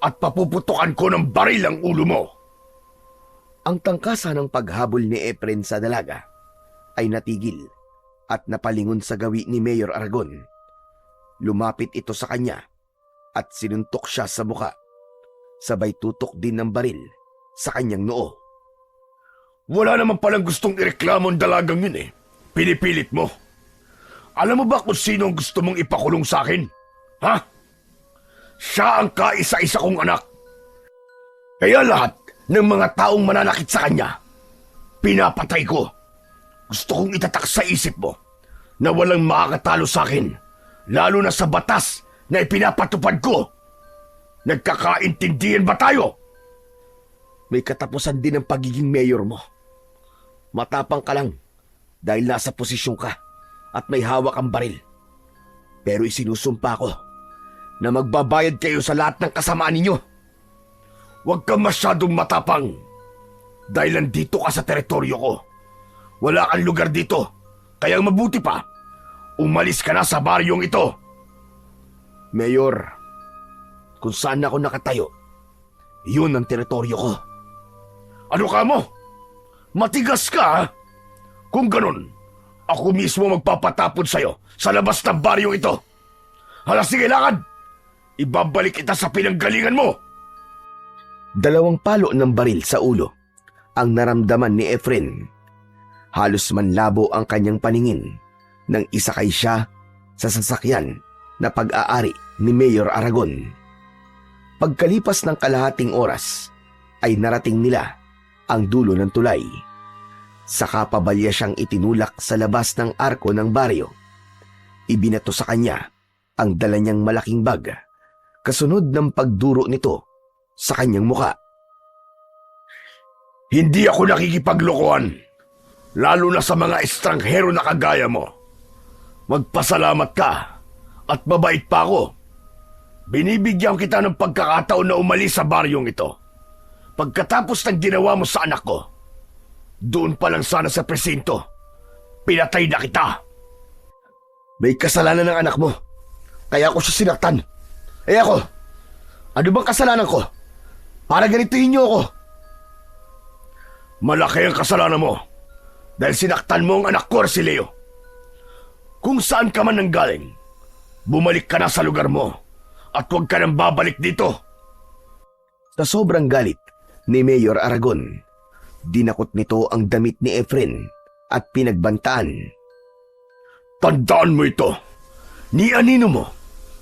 at papuputukan ko ng baril ang ulo mo. Ang tangkasa ng paghabol ni Efren sa dalaga ay natigil at napalingon sa gawi ni Mayor Aragon. Lumapit ito sa kanya at sinuntok siya sa muka. Sabay tutok din ng baril sa kanyang noo. Wala naman palang gustong ireklamo ang dalagang yun eh. Pinipilit mo. Alam mo ba kung sino ang gusto mong ipakulong sa akin? Ha? Siya ang kaisa-isa kong anak. Kaya lahat ng mga taong mananakit sa kanya, pinapatay ko. Gusto kong itatak sa isip mo na walang makakatalo sa akin, lalo na sa batas na ipinapatupad ko. Nagkakaintindihan ba tayo? May katapusan din ang pagiging mayor mo. Matapang ka lang dahil nasa posisyon ka at may hawak ang baril. Pero isinusumpa ko na magbabayad kayo sa lahat ng kasamaan ninyo. Huwag kang masyadong matapang dahil nandito ka sa teritoryo ko. Wala kang lugar dito, kaya mabuti pa, umalis ka na sa baryong ito. Mayor, kung saan ako nakatayo, yun ang teritoryo ko. Ano ka mo? Matigas ka, ha? Kung ganun, ako mismo magpapatapon sa'yo sa labas ng baryong ito. Hala, sige, lakad! Ibabalik kita sa pinanggalingan mo! 2 palo ng baril sa ulo ang naramdaman ni Efren. Halos manlabo ang kanyang paningin nang isakay siya sa sasakyan na pag-aari ni Mayor Aragon. Pagkalipas ng kalahating oras ay narating nila ang dulo ng tulay. Saka pabalya siyang itinulak sa labas ng arko ng baryo. Ibinato sa kanya ang dala niyang malaking bag, kasunod ng pagduro nito sa kanyang muka. Hindi ako nakikipaglokohan, lalo na sa mga estranghero na kagaya mo. Magpasalamat ka at mabait pa ako. Binibigyan kita ng pagkakataon na umalis sa baryong ito. Pagkatapos ng ginawa mo sa anak ko, doon pa lang sana sa presinto, pinatay na kita. May kasalanan ng anak mo, kaya ako siya sinaktan. Eh ako, ano bang kasalanan ko? Para ganituhin niyo ako. Malaki ang kasalanan mo dahil sinaktan mo ang anak ko, si Leo. Kung saan ka man nanggaling, bumalik ka na sa lugar mo at huwag ka nang babalik dito. Sa sobrang galit ni Mayor Aragon, dinakot nito ang damit ni Efren at pinagbantaan. Tandaan mo ito. Ni anino mo,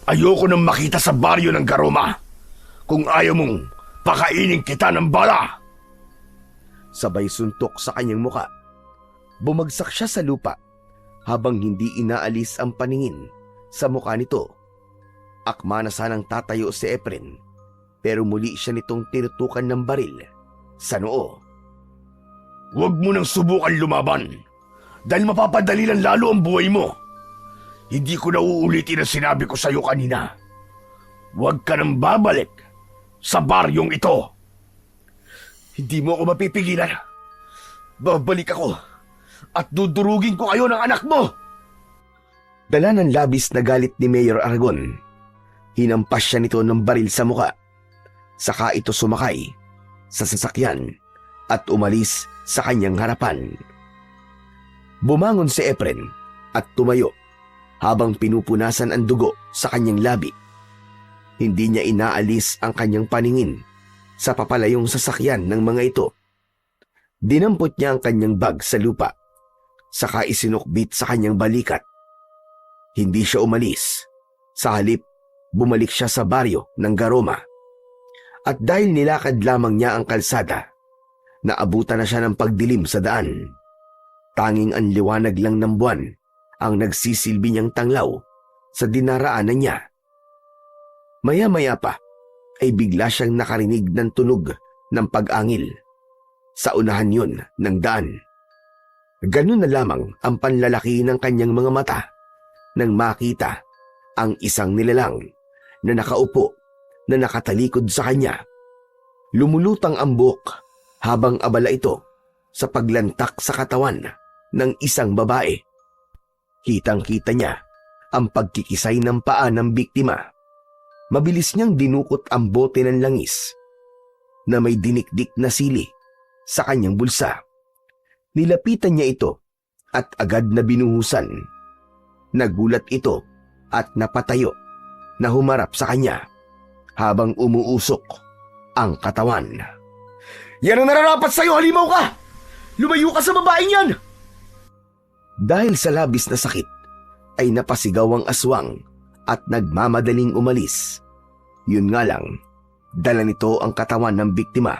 ayoko nang makita sa baryo ng Garoma. Kung ayaw mong pakainin kita ng bala. Sabay suntok sa kanyang muka. Bumagsak siya sa lupa habang hindi inaalis ang paningin sa muka nito. Akma na sanang tatayo si Efren, pero muli siya nitong tinutukan ng baril sa noo. Huwag mo nang subukan lumaban dahil mapapadali lang lalo ang buhay mo. Hindi ko na uulitin ang sinabi ko sa iyo kanina. Huwag ka nang babalik sa baryong ito. Hindi mo ako mapipigilan. Babalik ako at dudurugin ko kayo ng anak mo. Dala ng labis na galit ni Mayor Aragon, hinampas siya nito ng baril sa muka. Saka ito sumakay sa sasakyan at umalis sa kanyang harapan. Bumangon si Efren at tumayo habang pinupunasan ang dugo sa kanyang labi. Hindi niya inaalis ang kanyang paningin sa papalayong sasakyan ng mga ito. Dinampot niya ang kanyang bag sa lupa, saka isinukbit sa kanyang balikat. Hindi siya umalis. Sa halip, bumalik siya sa baryo ng Garoma. At dahil nilakad lamang niya ang kalsada, naabutan na siya ng pagdilim sa daan. Tanging ang liwanag lang ng buwan ang nagsisilbi niyang tanglaw sa dinaraanan niya. Maya-maya pa ay bigla siyang nakarinig ng tunog ng pag-angil. Sa unahan yun ng daan. Ganun na lamang ang panlalaki ng kanyang mga mata nang makita ang isang nilalang na nakaupo na nakatalikod sa kanya. Lumulutang ang buhok habang abala ito sa paglantak sa katawan ng isang babae. Kitang-kita niya ang pagkikisay ng paa ng biktima. Mabilis niyang dinukot ang bote ng langis na may dinikdik na sili sa kanyang bulsa. Nilapitan niya ito at agad na binuhusan. Nagulat ito at napatayo na humarap sa kanya habang umuusok ang katawan. Yan ang nararapat sa'yo, halimaw ka! Lumayo ka sa babaeng yan! Dahil sa labis na sakit, ay napasigaw ang aswang at nagmamadaling umalis. Yun nga lang, dala nito ang katawan ng biktima.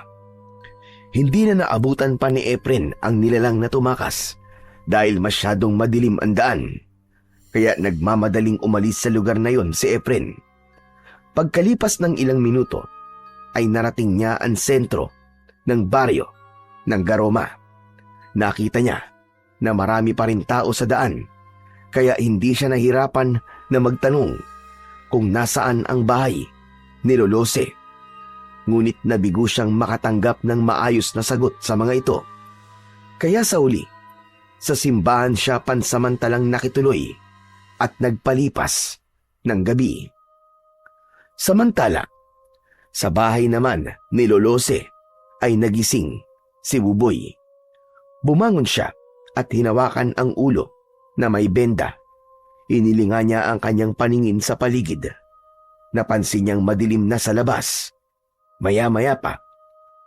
Hindi na naabutan pa ni Efren ang nilalang na tumakas dahil masyadong madilim ang daan. Kaya nagmamadaling umalis sa lugar na yon si Efren. Pagkalipas ng ilang minuto, ay narating niya ang sentro ng baryo ng Garoma. Nakita niya na marami pa rin tao sa daan, kaya hindi siya nahirapan na magtanong kung nasaan ang bahay ni Lolose. Ngunit nabigo siyang makatanggap ng maayos na sagot sa mga ito. Kaya sa uli, sa simbahan siya pansamantalang nakituloy at nagpalipas ng gabi. Samantala, sa bahay naman ni Lolose ay nagising si Buboy. Bumangon siya at hinawakan ang ulo na may benda. Inilinga niya ang kanyang paningin sa paligid. Napansin niyang madilim na sa labas. Maya-maya pa,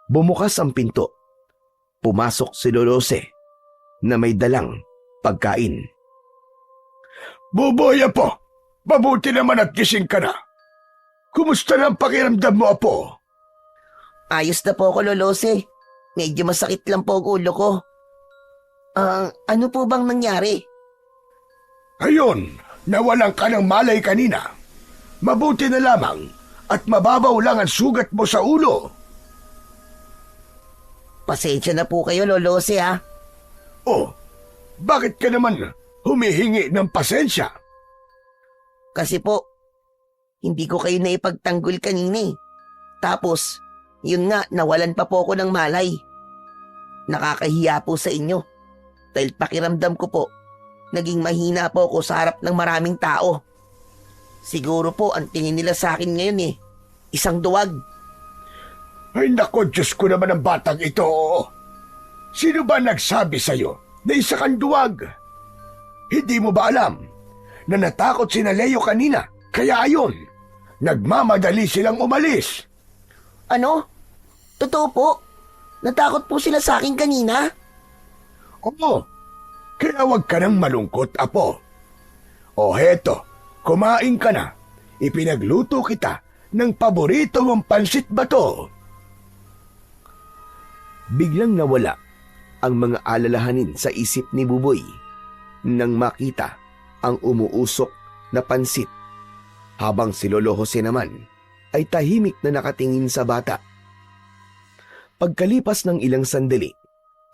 bumukas ang pinto. Pumasok si Lolose na may dalang pagkain. Buboy, apo! Mabuti naman at gising ka na. Kumusta na ang pakiramdam mo, apo? Ayos na po ako, Lolose. Medyo masakit lang po ang ulo ko. Ano po bang nangyari? Ayun, nawalan ka ng malay kanina. Mabuti na lamang at mababaw lang ang sugat mo sa ulo. Pasensya na po kayo, Lolose, ha? Oh, bakit ka naman humihingi ng pasensya? Kasi po, hindi ko kayo naipagtanggol kanina eh. Tapos, yun nga, nawalan pa po ako ng malay. Nakakahiya po sa inyo. Dahil pakiramdam ko po, naging mahina po ako sa harap ng maraming tao. Siguro po ang tingin nila sa akin ngayon eh, isang duwag. Ay nako, Diyos ko naman ang batang ito. Sino ba nagsabi sa'yo na isa kang duwag? Hindi mo ba alam na natakot si Leo kanina? Kaya ayon, nagmamadali silang umalis. Ano? Totoo po? Natakot po sila sa akin kanina? Oo, kaya huwag ka nang malungkot, apo. O heto, kumain ka na. Ipinagluto kita ng paborito mong pansit bato. Biglang nawala ang mga alalahanin sa isip ni Buboy nang makita ang umuusok na pansit, habang si Lolo Jose naman ay tahimik na nakatingin sa bata. Pagkalipas ng ilang sandali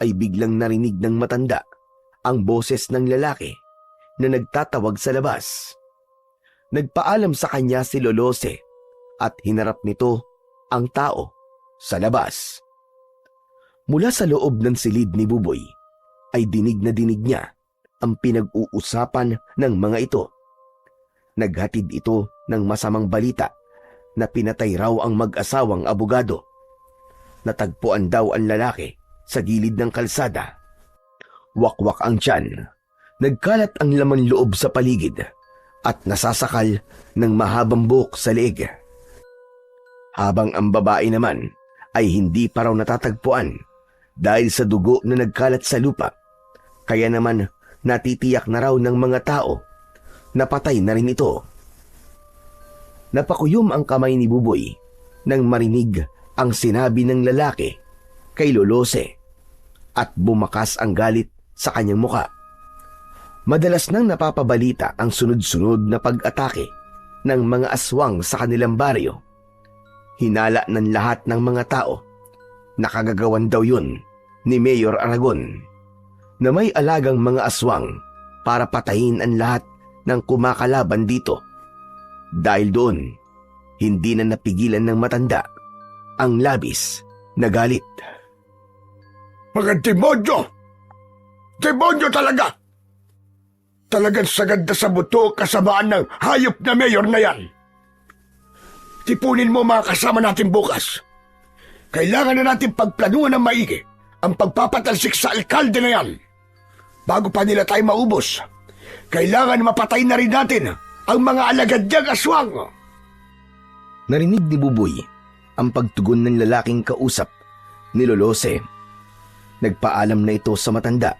ay biglang narinig ng matanda ang boses ng lalaki na nagtatawag sa labas. Nagpaalam sa kanya si Lolose at hinarap nito ang tao sa labas. Mula sa loob ng silid ni Buboy ay dinig niya ang pinag-uusapan ng mga ito. Naghatid ito ng masamang balita na pinatay raw ang mag-asawang abogado. Natagpuan daw ang lalaki sa gilid ng kalsada. Wakwak ang tiyan, nagkalat ang laman loob sa paligid at nasasakal ng mahabang buhok sa leeg. Habang ang babae naman ay hindi pa raw natatagpuan dahil sa dugo na nagkalat sa lupa. Kaya naman natitiyak na raw ng mga tao na patay na rin ito. Napakuyom ang kamay ni Buboy nang marinig ang sinabi ng lalaki kay Lolose at bumakas ang galit sa kanyang muka. Madalas nang napapabalita ang sunod-sunod na pag-atake ng mga aswang sa kanilang baryo. Hinala ng lahat ng mga tao na kagagawan daw yun ni Mayor Aragon na may alagang mga aswang para patayin ang lahat ng kumakalaban dito. Dahil doon, hindi na napigilan ng matanda ang labis na galit. Mga demonyo! Demonyo talaga! Talagang sagad na sa buto kasamaan ng hayop na mayor na yan. Tipunin mo mga kasama natin bukas. Kailangan na natin pagplanuhan ng maigi ang pagpapatalsik sa alkalde na yan. Bago pa nila tayo maubos, kailangan mapatay na rin natin ang mga alagad niyang aswang. Narinig ni Buboy ang pagtugon ng lalaking kausap ni Lolose. Nagpaalam na ito sa matanda,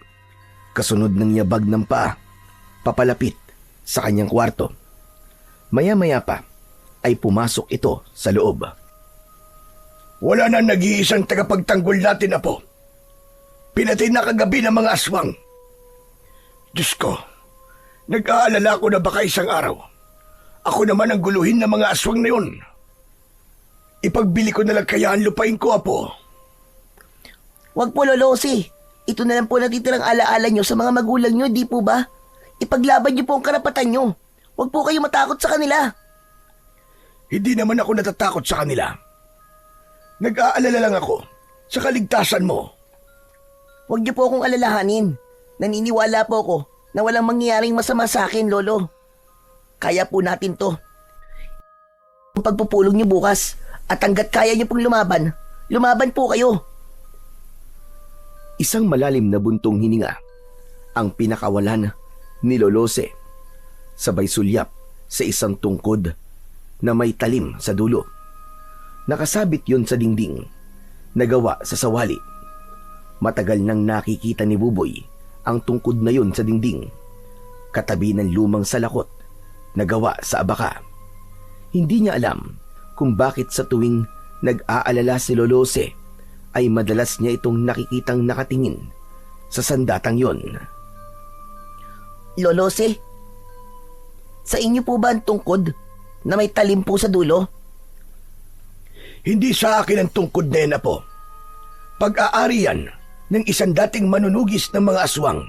kasunod ng yabag ng paa, papalapit sa kanyang kwarto. Maya-maya pa ay pumasok ito sa loob. Wala na nag-iisang tagapagtanggol natin, Apo. Pinatay na kagabi ng mga aswang. Diyos ko, nag-aalala ko na baka isang araw ako naman ang guluhin ng mga aswang na yun. Ipagbili ko na lang kaya ang lupain ko, Apo. Wag po, Lolosi. Ito na lang po natitirang alaala nyo sa mga magulang nyo, di po ba? Ipaglaban nyo po ang karapatan nyo. Wag po kayo matakot sa kanila. Hindi naman ako natatakot sa kanila. Nag-aalala lang ako sa kaligtasan mo. Wag nyo po akong alalahanin. Naniniwala po ako na walang mangyayaring masama sa akin, Lolo. Kaya po natin to. Ang pagpupulong nyo bukas at hanggat kaya nyo pong lumaban, lumaban po kayo. Isang malalim na buntong hininga ang pinakawalan ni Lolose, sabay sulyap sa isang tungkod na may talim sa dulo. Nakasabit yun sa dingding, nagawa sa sawali. Matagal nang nakikita ni Buboy ang tungkod na yun sa dingding, katabi ng lumang salakot na gawa sa abaka. Hindi niya alam kung bakit sa tuwing nag-aalala si Lolose ay madalas niya itong nakikitang nakatingin sa sandatang yon. Lolose, sa inyo po ba ang tungkod na may talim po sa dulo? Hindi sa akin ang tungkod na yan, Apo. Pag-aari yan ng isang dating manunugis ng mga aswang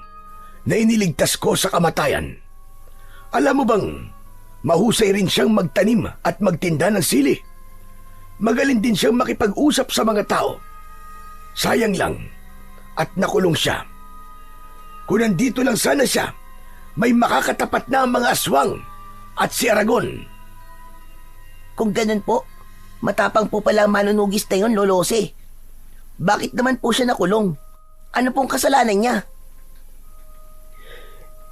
na iniligtas ko sa kamatayan. Alam mo bang, mahusay rin siyang magtanim at magtinda ng sili. Magaling din siyang makipag-usap sa mga tao. Sayang lang at nakulong siya. Kung nandito lang sana siya, may makakatapat na ang mga aswang at si Aragon. Kung ganun po, matapang po pala ang manunugis na yun, Lolose. Bakit naman po siya nakulong? Ano pong kasalanan niya?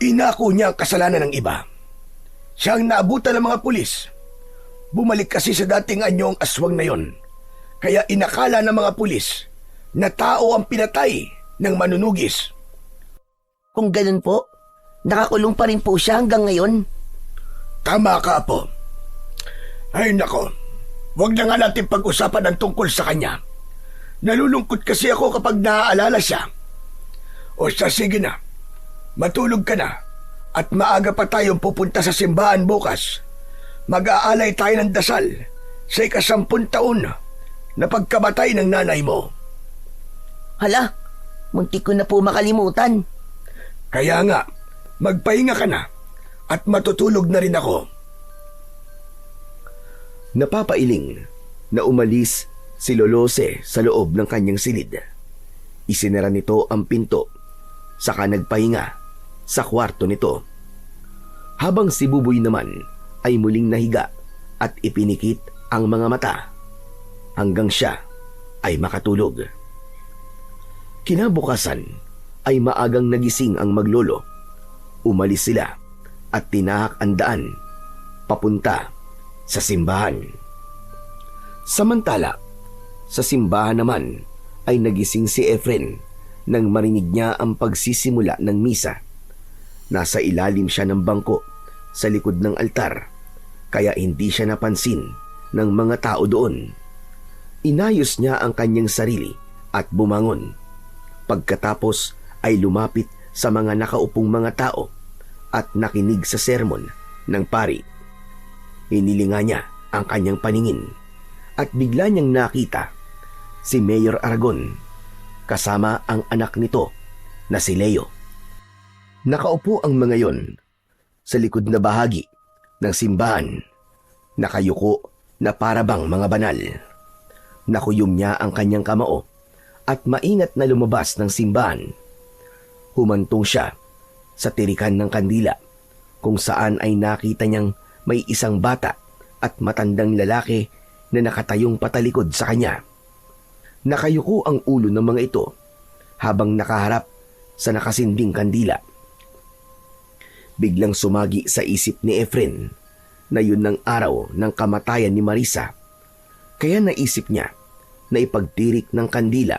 Inako niya ang kasalanan ng iba. Siya ang naabutan ng mga pulis. Bumalik kasi sa dating anyo ang aswang na yon. Kaya inakala ng mga pulis na tao ang pinatay ng manunugis. Kung ganun po, nakakulong pa rin po siya hanggang ngayon. Tama ka, Apo. Ay nako, huwag na nga natin pag-usapan ang tungkol sa kanya. Nalulungkot kasi ako kapag naaalala siya. O siya, sige na. Matulog ka na at maaga pa tayong pupunta sa simbahan bukas. Mag-aalay tayo ng dasal sa 10 taon na pagkamatay ng nanay mo. Hala, muntik ko na po makalimutan. Kaya nga, magpahinga ka na at matutulog na rin ako. Napapailing na umalis si Lolose sa loob ng kanyang silid. Isinara nito ang pinto, saka nagpahinga sa kwarto nito. Habang si Buboy naman ay muling nahiga at ipinikit ang mga mata hanggang siya ay makatulog. Kinabukasan ay maagang nagising ang maglolo. Umalis sila at tinahak ang daan papunta sa simbahan. Samantala, sa simbahan naman ay nagising si Efren nang marinig niya ang pagsisimula ng misa. Nasa ilalim siya ng bangko sa likod ng altar, kaya hindi siya napansin ng mga tao doon. Inayos niya ang kanyang sarili at bumangon. Pagkatapos ay lumapit sa mga nakaupong mga tao at nakinig sa sermon ng pari. Inilinga niya ang kanyang paningin at bigla niyang nakita si Mayor Aragon kasama ang anak nito na si Leo. Nakaupo ang mga yon sa likod na bahagi ng simbahan, nakayuko na parabang mga banal. Nakuyom niya ang kanyang kamao at maingat na lumabas ng simbahan. Humantong siya sa tirikan ng kandila kung saan ay nakita niyang may isang bata at matandang lalaki na nakatayong patalikod sa kanya. Nakayuko ang ulo ng mga ito habang nakaharap sa nakasinding kandila. Biglang sumagi sa isip ni Efren na yun ng araw ng kamatayan ni Marisa, kaya naisip niya na ipagtirik ng kandila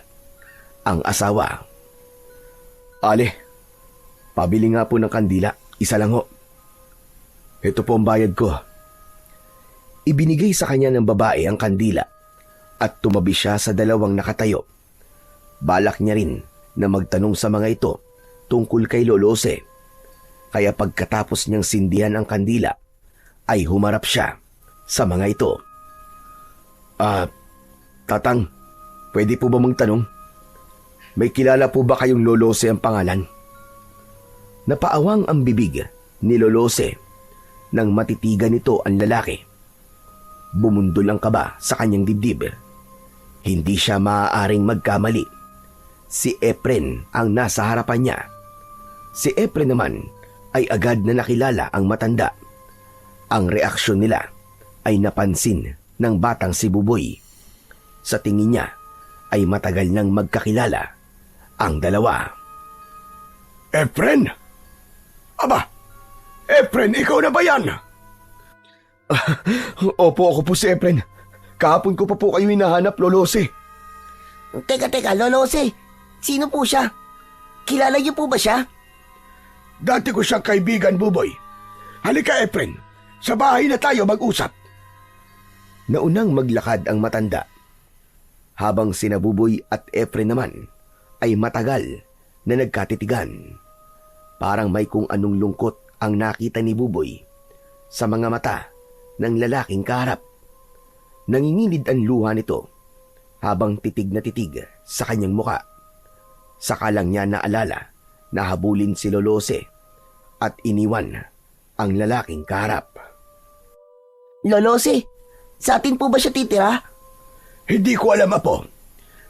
ang asawa. Ale, pabili nga po ng kandila, isa lang ho. Ito po ang bayad ko. Ibinigay sa kanya ng babae ang kandila at tumabi siya sa dalawang nakatayo. Balak niya rin na magtanong sa mga ito tungkol kay Lolose, kaya pagkatapos niyang sindihan ang kandila ay humarap siya sa mga ito. Tatang, pwede po ba magtanong? May kilala po ba kayong Lolose ang pangalan? Napaawang ang bibig ni Lolose nang matitigan nito ang lalaki. Bumundol ang kaba sa kanyang dibdib. Hindi siya maaaring magkamali. Si Efren ang nasa harapan niya. Si Efren naman ay agad na nakilala ang matanda. Ang reaksyon nila ay napansin ng batang si Buboy. Sa tingin niya ay matagal nang magkakilala ang dalawa. Efren? Aba, Efren, ikaw na ba yan? Opo, ako po si Efren. Kahapon ko pa po kayo hinahanap, Lolose. Teka, Lolose. Sino po siya? Kilala niyo po ba siya? Dati ko siyang kaibigan, Buboy. Halika, Efren. Sa bahay na tayo mag-usap. Naunang maglakad ang matanda, habang sina Buboy at Efren naman ay matagal na nagkatitigan. Parang may kung anong lungkot ang nakita ni Buboy sa mga mata ng lalaking kaharap. Nangingilid ang luha nito habang titig na titig sa kanyang muka. Saka lang niya naalala na habulin si Lolose at iniwan ang lalaking kaharap. Lolose, sa atin po ba siya titira? Hindi ko alam, Apo.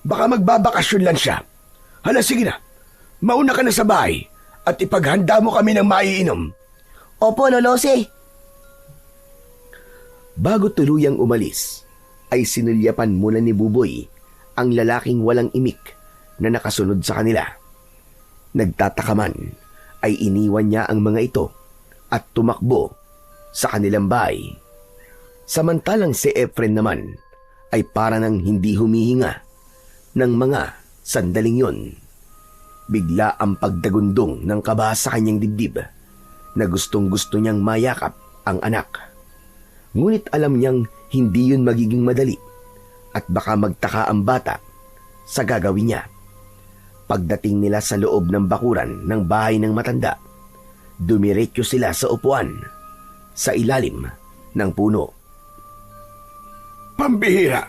Baka magbabakasyon lang siya. Hala, sige na. Mauna ka na sa bahay at ipaghanda mo kami ng maiinom. Opo, Lolose. Bago tuluyang umalis, ay sinulyapan muna ni Buboy ang lalaking walang imik na nakasunod sa kanila. Nagtataka man, ay iniwan niya ang mga ito at tumakbo sa kanilang bahay. Samantalang si Efren naman ay para nang hindi humihinga ng mga sandaling yon. Bigla ang pagdagundong ng kaba sa kanyang dibdib na gustong-gusto niyang mayakap ang anak. Ngunit alam niyang hindi yun magiging madali at baka magtaka ang bata sa gagawin niya. Pagdating nila sa loob ng bakuran ng bahay ng matanda, dumiretso sila sa upuan sa ilalim ng puno. Pambihira!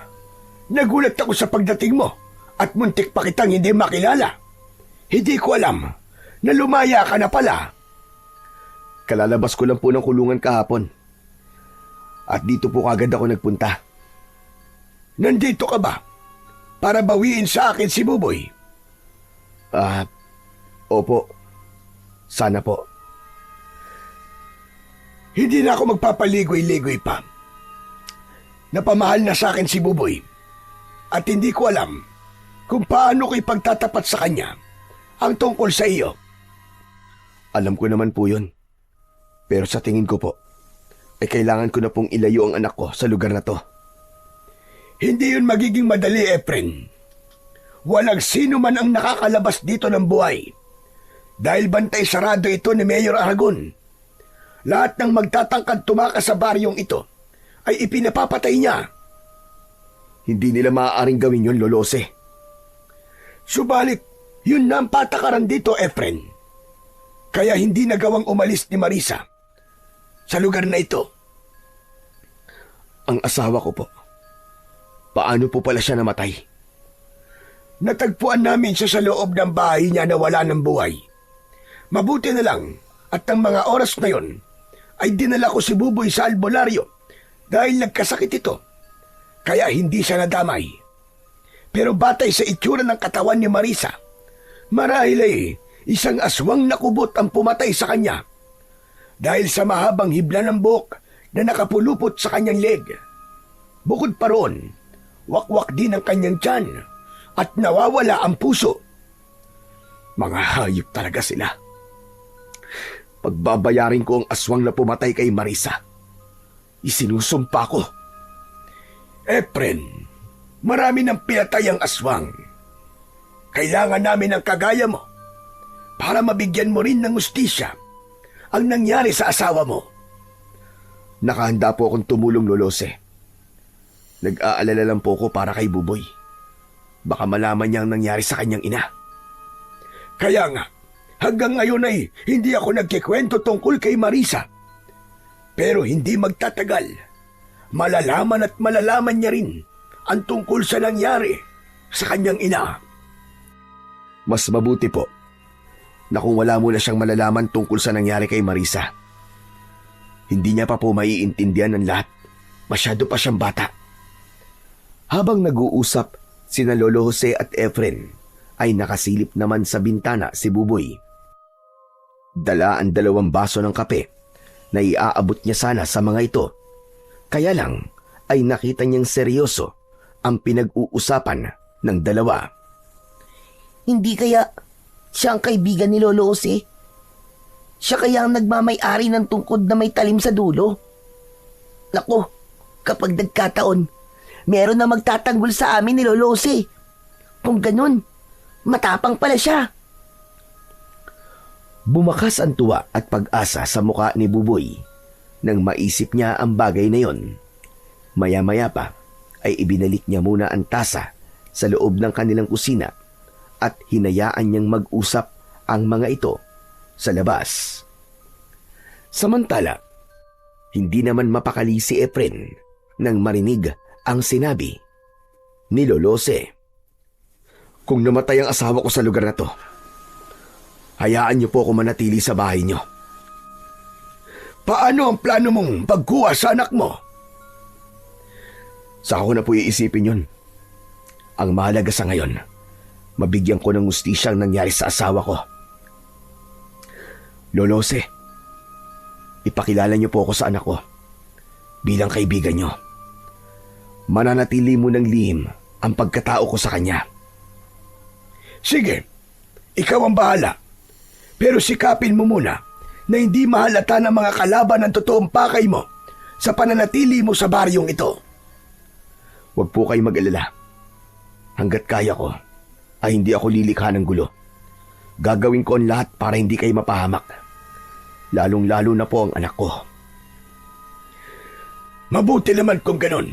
Nagulat ako sa pagdating mo at muntik pa kitang hindi makilala. Hindi ko alam na lumaya ka na pala. Kalalabas ko lang po ng kulungan kahapon. At dito po kagad ako nagpunta. Nandito ka ba? Para bawiin sa akin si Buboy? Opo. Sana po. Hindi na ako magpapaligoy-ligoy pa. Napamahal na sa akin si Buboy. At hindi ko alam kung paano ko ipagtatapat sa kanya ang tungkol sa iyo. Alam ko naman po yun. Pero sa tingin ko po, ay kailangan ko na pong ilayo ang anak ko sa lugar na to. Hindi yun magiging madali, Efren. Walang sino man ang nakakalabas dito ng buhay. Dahil bantay sarado ito ni Mayor Aragon. Lahat ng magtatangkad tumakas sa baryong ito ay ipinapapatay niya. Hindi nila maaaring gawin yun, Lolose. Subalit, yun na ang patakaran dito, Efren. Kaya hindi nagawang umalis ni Marisa sa lugar na ito. Ang asawa ko po. Paano po pala siya namatay? Natagpuan namin siya sa loob ng bahay niya na wala ng buhay. Mabuti na lang at ang mga oras na yon ay dinala ko si Buboy sa albularyo dahil nagkasakit ito. Kaya hindi siya nadamay. Pero batay sa itsura ng katawan ni Marisa, marahil ay isang aswang nakubot ang pumatay sa kanya dahil sa mahabang hibla ng buhok na nakapulupot sa kanyang leg. Bukod pa roon, wakwak din ang kanyang tiyan at nawawala ang puso. Mga hayop talaga sila. Pagbabayarin ko ang aswang na pumatay kay Marisa. Isinusumpa ko. Efren, marami ng pinatay ang aswang. Kailangan namin ng kagaya mo para mabigyan mo rin ng hustisya ang nangyari sa asawa mo. Nakahanda po akong tumulong, Lolose. Nag-aalala lang po ko para kay Buboy. Baka malaman niya ang nangyari sa kanyang ina. Kaya nga, hanggang ngayon ay hindi ako nagkikwento tungkol kay Marisa. Pero hindi magtatagal, malalaman at malalaman niya rin ang tungkol sa nangyari sa kanyang ina. Mas mabuti po na kung wala muna siyang malalaman tungkol sa nangyari kay Marisa. Hindi niya pa po maiintindihan ng lahat. Masyado pa siyang bata. Habang nag-uusap, sina Lolo Jose at Efren ay nakasilip naman sa bintana si Buboy. Dala ang 2 baso ng kape na iaabot niya sana sa mga ito. Kaya lang ay nakita niyang seryoso ang pinag-uusapan ng dalawa. Hindi kaya siya ang kaibigan ni Lolo Jose? Siya kaya ang nagmamay-ari ng tungkod na may talim sa dulo? Naku, kapag nagkataon, meron na magtatanggol sa amin ni Lolo Jose. Kung ganun, matapang pala siya. Bumakas ang tuwa at pag-asa sa muka ni Buboy nang maisip niya ang bagay na yon. Maya-maya pa ay ibinalik niya muna ang tasa sa loob ng kanilang kusina at hinayaan niyang mag-usap ang mga ito sa labas. Samantala, hindi naman mapakali si Efren nang marinig ang sinabi ni Lolose. Kung namatay ang asawa ko sa lugar na to, hayaan niyo po ako manatili sa bahay niyo. Paano ang plano mong pagkuha sa anak mo? Saka ko na po iisipin yun. Ang mahalaga sa ngayon, mabigyan ko ng hustisya ang nangyari sa asawa ko. Lolose, ipakilala niyo po ako sa anak ko bilang kaibigan niyo. Mananatili mo ng lihim ang pagkatao ko sa kanya. Sige, ikaw ang bahala. Pero sikapin mo muna na hindi mahalata ng mga kalaban ng totoong pakay mo sa pananatili mo sa baryong ito. Huwag po kayo mag-alala. Hanggat kaya ko, ay hindi ako lilikha ng gulo. Gagawin ko ang lahat para hindi kayo mapahamak. Lalong-lalo na po ang anak ko. Mabuti naman kung ganon.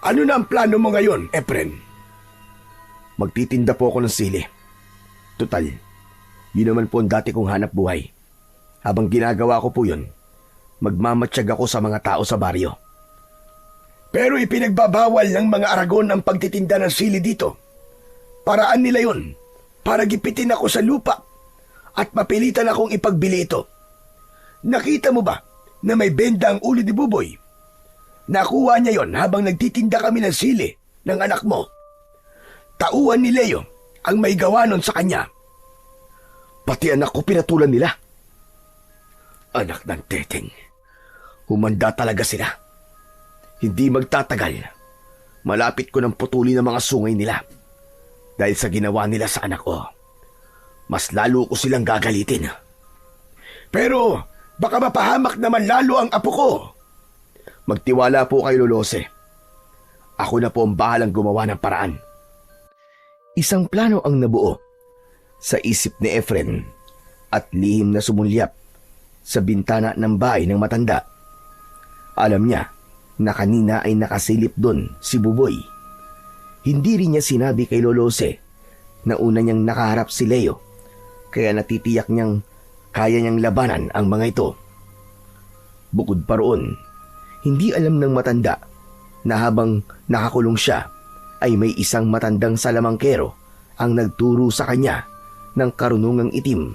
Ano na ang plano mo ngayon, Efren? Magtitinda po ako ng sili. Tutal, yun naman po ang dati kong hanap buhay. Habang ginagawa ko po yun, magmamatsyag ako sa mga tao sa baryo. Pero ipinagbabawal ng mga Aragon ang pagtitinda ng sili dito. Paraan nila yun para gipitin ako sa lupa at mapilitan akong ipagbili ito. Nakita mo ba na may benda ang ulo ni Buboy? Nakuha niya yon habang nagtitinda kami ng sili ng anak mo. Tauhan ni Leo ang may gawa nun sa kanya. Pati anak ko pinatulan nila. Anak ng teteng. Humanda talaga sila. Hindi magtatagal. Malapit ko ng putulin ang mga sungay nila. Dahil sa ginawa nila sa anak ko. Mas lalo ko silang gagalitin. Pero baka mapahamak naman lalo ang apo ko. Magtiwala po kay Lolose. Ako na po ang bahalang gumawa ng paraan. Isang plano ang nabuo sa isip ni Efren at lihim na sumulyap sa bintana ng bahay ng matanda. Alam niya na kanina ay nakasilip doon si Buboy. Hindi rin niya sinabi kay Lolose na una niyang nakaharap si Leo, kaya natitiyak niyang kaya niyang labanan ang mga ito. Bukod pa roon, hindi alam ng matanda na habang nakakulong siya ay may isang matandang salamangkero ang nagturo sa kanya ng karunungang itim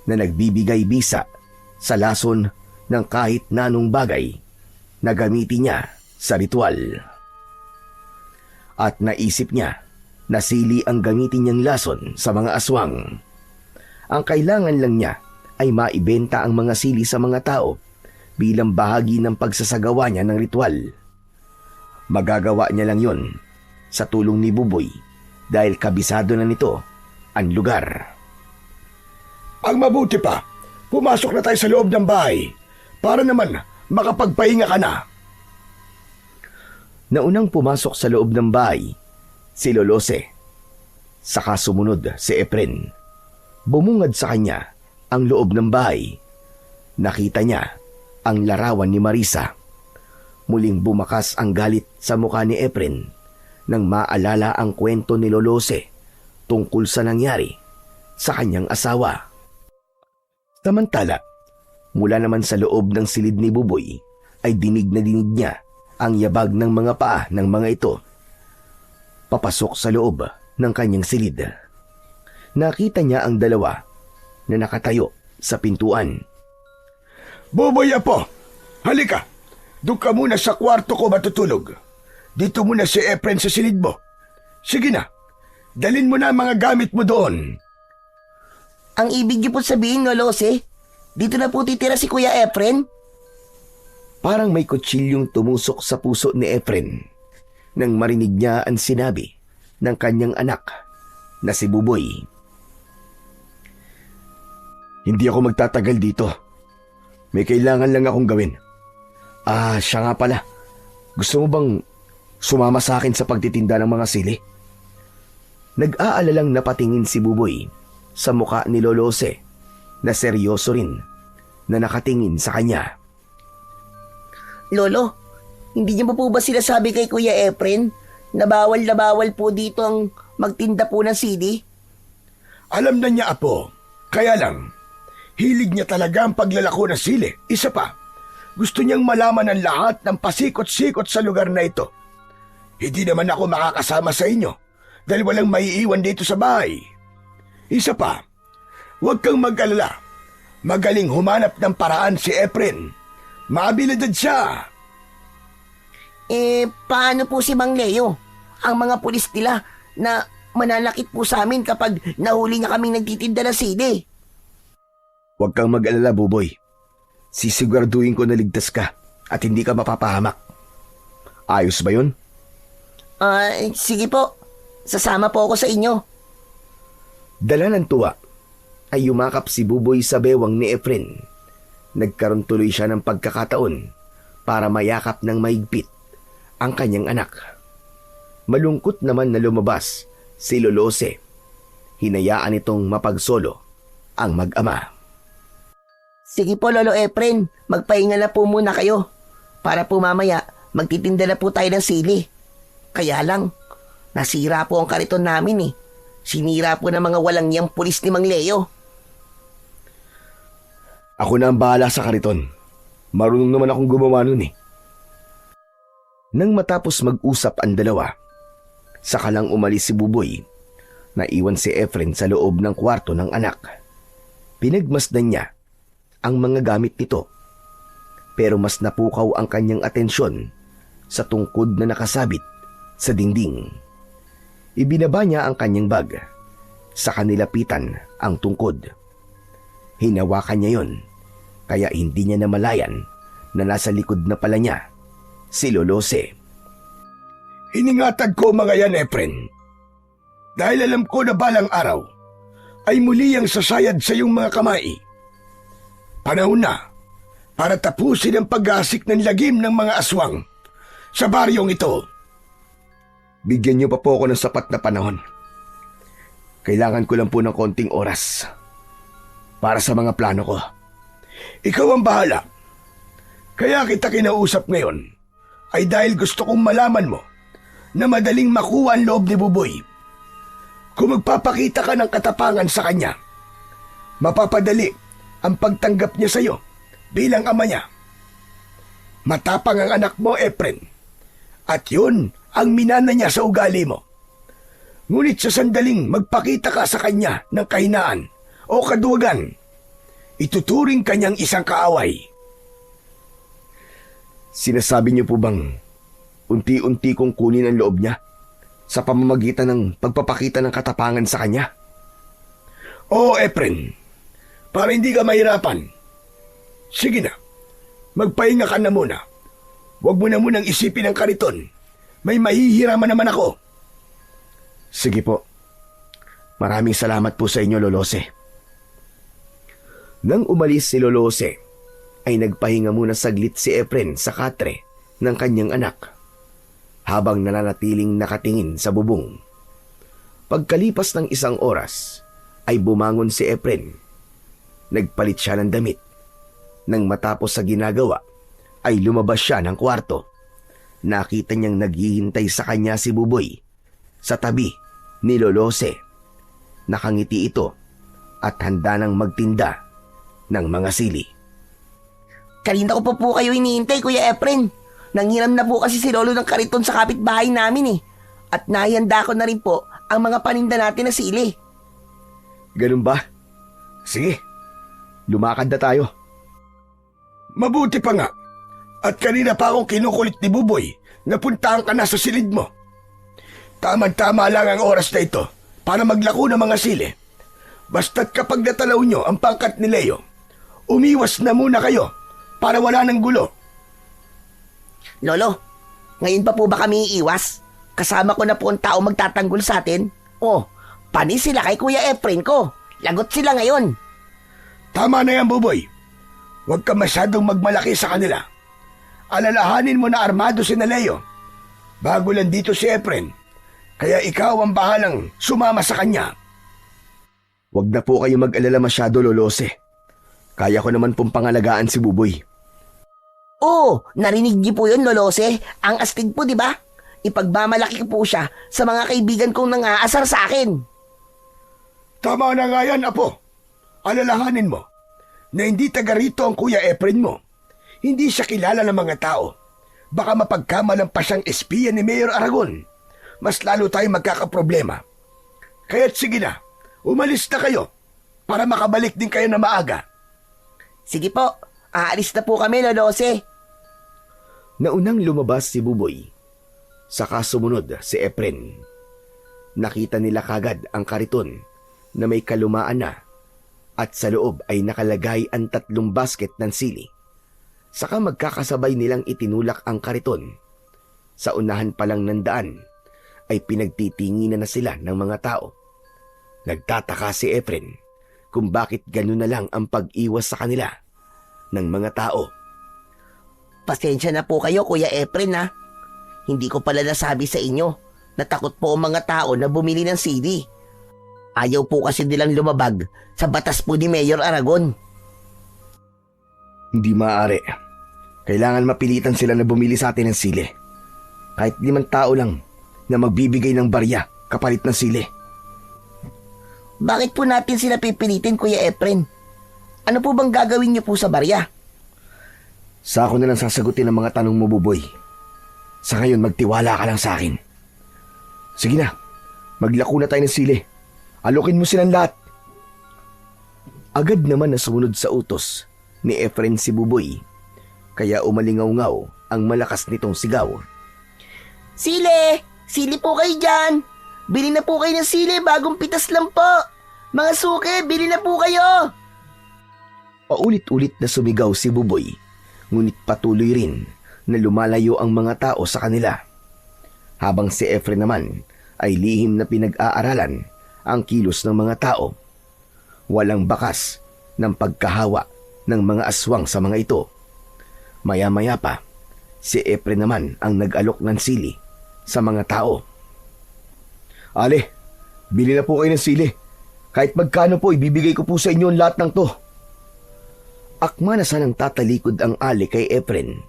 na nagbibigay bisa sa lason ng kahit nanong bagay na gamitin niya sa ritual. At naisip niya na sili ang gamitin niyang lason sa mga aswang. Ang kailangan lang niya ay maibenta ang mga sili sa mga tao bilang bahagi ng pagsasagawa niya ng ritual. Magagawa niya lang yon sa tulong ni Buboy dahil kabisado na nito ang lugar. Ang mabuti pa, pumasok na tayo sa loob ng bahay para naman makapagpahinga ka na. Naunang pumasok sa loob ng bahay si Lolose. Saka sumunod si Efren. Bumungad sa kanya ang loob ng bahay. Nakita niya ang larawan ni Marisa. Muling bumakas ang galit sa mukha ni Efren nang maalala ang kwento ni Lolose tungkol sa nangyari sa kanyang asawa. Samantala, mula naman sa loob ng silid ni Buboy ay dinig na dinig niya ang yabag ng mga paa ng mga ito. Papasok sa loob ng kanyang silid. Nakita niya ang dalawa na nakatayo sa pintuan. Buboy Apo, halika. Doon ka muna sa kwarto ko matutulog. Dito muna si Efren sa silid mo. Sige na, dalin mo na ang mga gamit mo doon. Ang ibig niyo po sabihin, Lolose, dito na po titira si Kuya Efren? Parang may kutsilyong tumusok sa puso ni Efren nang marinig niya ang sinabi ng kanyang anak na si Buboy. Hindi ako magtatagal dito. May kailangan lang akong gawin. Siya nga pala. Gusto mo bang sumama sa akin sa pagtitinda ng mga sili? Nag-aalalang napatingin si Buboy sa muka ni Lolose na seryoso rin na nakatingin sa kanya. Lolo, hindi niyo po ba sinasabi kay Kuya Efren na bawal po dito ang magtinda po ng sili? Alam na niya, Apo. Kaya lang, hilig niya talaga ang paglalako ng sili. Isa pa, gusto niyang malaman ang lahat ng pasikot-sikot sa lugar na ito. Hindi naman ako makakasama sa inyo dahil walang maiiwan dito sa bahay. Isa pa, huwag kang mag-alala. Magaling humanap ng paraan si Efren. Maabilidad siya. Paano po si Mang Leo? Ang mga pulis nila na mananakit po sa amin kapag nahuli niya kaming nagtitinda ng sili. Huwag kang mag-alala, Buboy. Sisiguraduhin ko na ligtas ka at hindi ka mapapahamak. Ayos ba yun? Sige po. Sasama po ako sa inyo. Dala ng tuwa ay yumakap si Buboy sa bewang ni Efren. Nagkaroon tuloy siya ng pagkakataon para mayakap ng mahigpit ang kanyang anak. Malungkot naman na lumabas si Lolose. Hinayaan itong mapagsolo ang mag-ama. Sige po, Lolo Efren. Magpahinga na po muna kayo. Para po mamaya, magtitinda na po tayo ng sili. Kaya lang, nasira po ang kariton namin eh. Sinira po ng mga walang niyang pulis ni Mang Leo. Ako na ang bahala sa kariton. Marunong naman akong gumawa nun eh. Nang matapos mag-usap ang dalawa, saka lang umalis si Buboy. Naiwan si Efren sa loob ng kwarto ng anak. Pinagmasdan niya ang mga gamit nito. Pero mas napukaw ang kanyang atensyon sa tungkod na nakasabit sa dingding. Ibinaba niya ang kanyang bag. Sa kanilapitan ang tungkod. Hinawakan niya yon, kaya hindi niya namalayan na nasa likod na pala niya si Lolose. Iningatag ko mga yan, Efren. Dahil alam ko na balang araw ay muli ang sasayad sa iyong mga kamay. Panahon na para tapusin ang pag-asik ng lagim ng mga aswang sa baryong ito. Bigyan niyo pa po ako ng sapat na panahon. Kailangan ko lang po ng konting oras para sa mga plano ko. Ikaw ang bahala. Kaya kita kinausap ngayon ay dahil gusto kong malaman mo na madaling makuha ang loob ni Buboy. Kung magpapakita ka ng katapangan sa kanya, mapapadali ang pagtanggap niya sa iyo bilang ama niya. Matapang ang anak mo, Efren. At yun ang minana niya sa ugali mo. Ngunit sa sandaling magpakita ka sa kanya ng kahinaan o kaduwagan, ituturing kanyang isang kaaway. Sinasabi niyo po bang unti-unti kong kunin ang loob niya sa pamamagitan ng pagpapakita ng katapangan sa kanya? Oo, Efren. Para hindi ka mahirapan. Sige na, magpahinga ka na muna. Huwag mo na munang isipin ang kariton. May mahihiraman naman ako. Sige po. Maraming salamat po sa inyo, Lolose. Nang umalis si Lolose, ay nagpahinga muna saglit si Efren sa katre ng kanyang anak, habang nananatiling nakatingin sa bubong. Pagkalipas ng isang oras, ay bumangon si Efren. Nagpalit siya ng damit. Nang matapos sa ginagawa, ay lumabas siya ng kwarto. Nakita niyang naghihintay sa kanya si Buboy sa tabi ni Lolose. Nakangiti ito at handa nang magtinda ng mga sili. Kanina ko pa po kayo hinihintay, Kuya Efren. Nanghiram na po kasi si Lolo ng kariton sa kapitbahay namin eh. At nahihanda ko na rin po ang mga paninda natin na sili. Ganun ba? Sige, lumakad na tayo. Mabuti pa nga. At kanina pa akong kinukulit ni Buboy na puntahan ka na sa silid mo. Tama-tama lang ang oras na ito para maglako ng mga sili. Basta't kapag natalaw nyo ang pangkat ni Leo, umiwas na muna kayo para wala ng gulo. Lolo, ngayon pa po ba kami iiwas? Kasama ko na po ang tao magtatanggol sa atin. Oh, panis sila kay Kuya Efren ko. Lagot sila ngayon. Tama na yan, Buboy. Huwag ka masyadong magmalaki sa kanila. Alalahanin mo na armado si Leo. Bago lang dito si Efren, kaya ikaw ang bahalang sumama sa kanya. Huwag na po kayo mag-alala masyado, Lolose. Kaya ko naman pong pangalagaan si Buboy. Oo, narinig niyo po yun, Lolose. Ang astig po, di ba? Ipagmamalaki ko po siya sa mga kaibigan kong nang-aasar sa akin. Tama na nga yan, Apo. Alalahanin mo na hindi taga rito ang Kuya Efren mo. Hindi siya kilala ng mga tao. Baka mapagkamalan pa siyang espiya ni Mayor Aragon. Mas lalo tayong magkakaproblema. Kaya't sige na, umalis na kayo para makabalik din kayo na maaga. Sige po, aalis na po kami, Lolose. Naunang lumabas si Buboy. Saka sumunod si Efren. Nakita nila kagad ang kariton na may kalumaan na at sa loob ay nakalagay ang 3 basket ng sili. Saka magkakasabay nilang itinulak ang kariton. Sa unahan pa lang ng daan ay pinagtitinginan na sila ng mga tao. Nagtataka si Efren kung bakit gano'n na lang ang pag-iwas sa kanila ng mga tao. Pasensya na po kayo, Kuya Efren, ha. Hindi ko pala nasabi sa inyo na takot po ang mga tao na bumili ng sili. Ayaw po kasi nilang lumabag sa batas po ni Mayor Aragon. Hindi maaari. Kailangan mapilitan sila na bumili sa atin ng sili. Kahit 5 tao lang na magbibigay ng barya kapalit ng sili. Bakit po natin sila pipilitin, Kuya Efren? Ano po bang gagawin niyo po sa barya? Sa ako na lang sasagutin ang mga tanong mo, Buboy. Sa ngayon, magtiwala ka lang sa akin. Sige na, maglako na tayo ng sili. Alokin mo silang lahat. Agad naman na sumunod sa utos ni Efren si Buboy. Kaya umalingaw-ngaw ang malakas nitong sigaw. Sili! Sili po kayo dyan! Bili na po kayo ng sili, bagong pitas lang po! Mga suke, bili na po kayo! Paulit-ulit na sumigaw si Buboy, ngunit patuloy rin na lumalayo ang mga tao sa kanila. Habang si Efren naman ay lihim na pinag-aaralan ang kilos ng mga tao. Walang bakas ng pagkahawa ng mga aswang sa mga ito. Maya-maya pa, si Efren naman ang nag-alok ng sili sa mga tao. Ale, bili na po kayo ng sili. Kahit magkano po, ibibigay ko po sa inyo ang lahat ng to. Akma na sanang tatalikod ang ale kay Efren,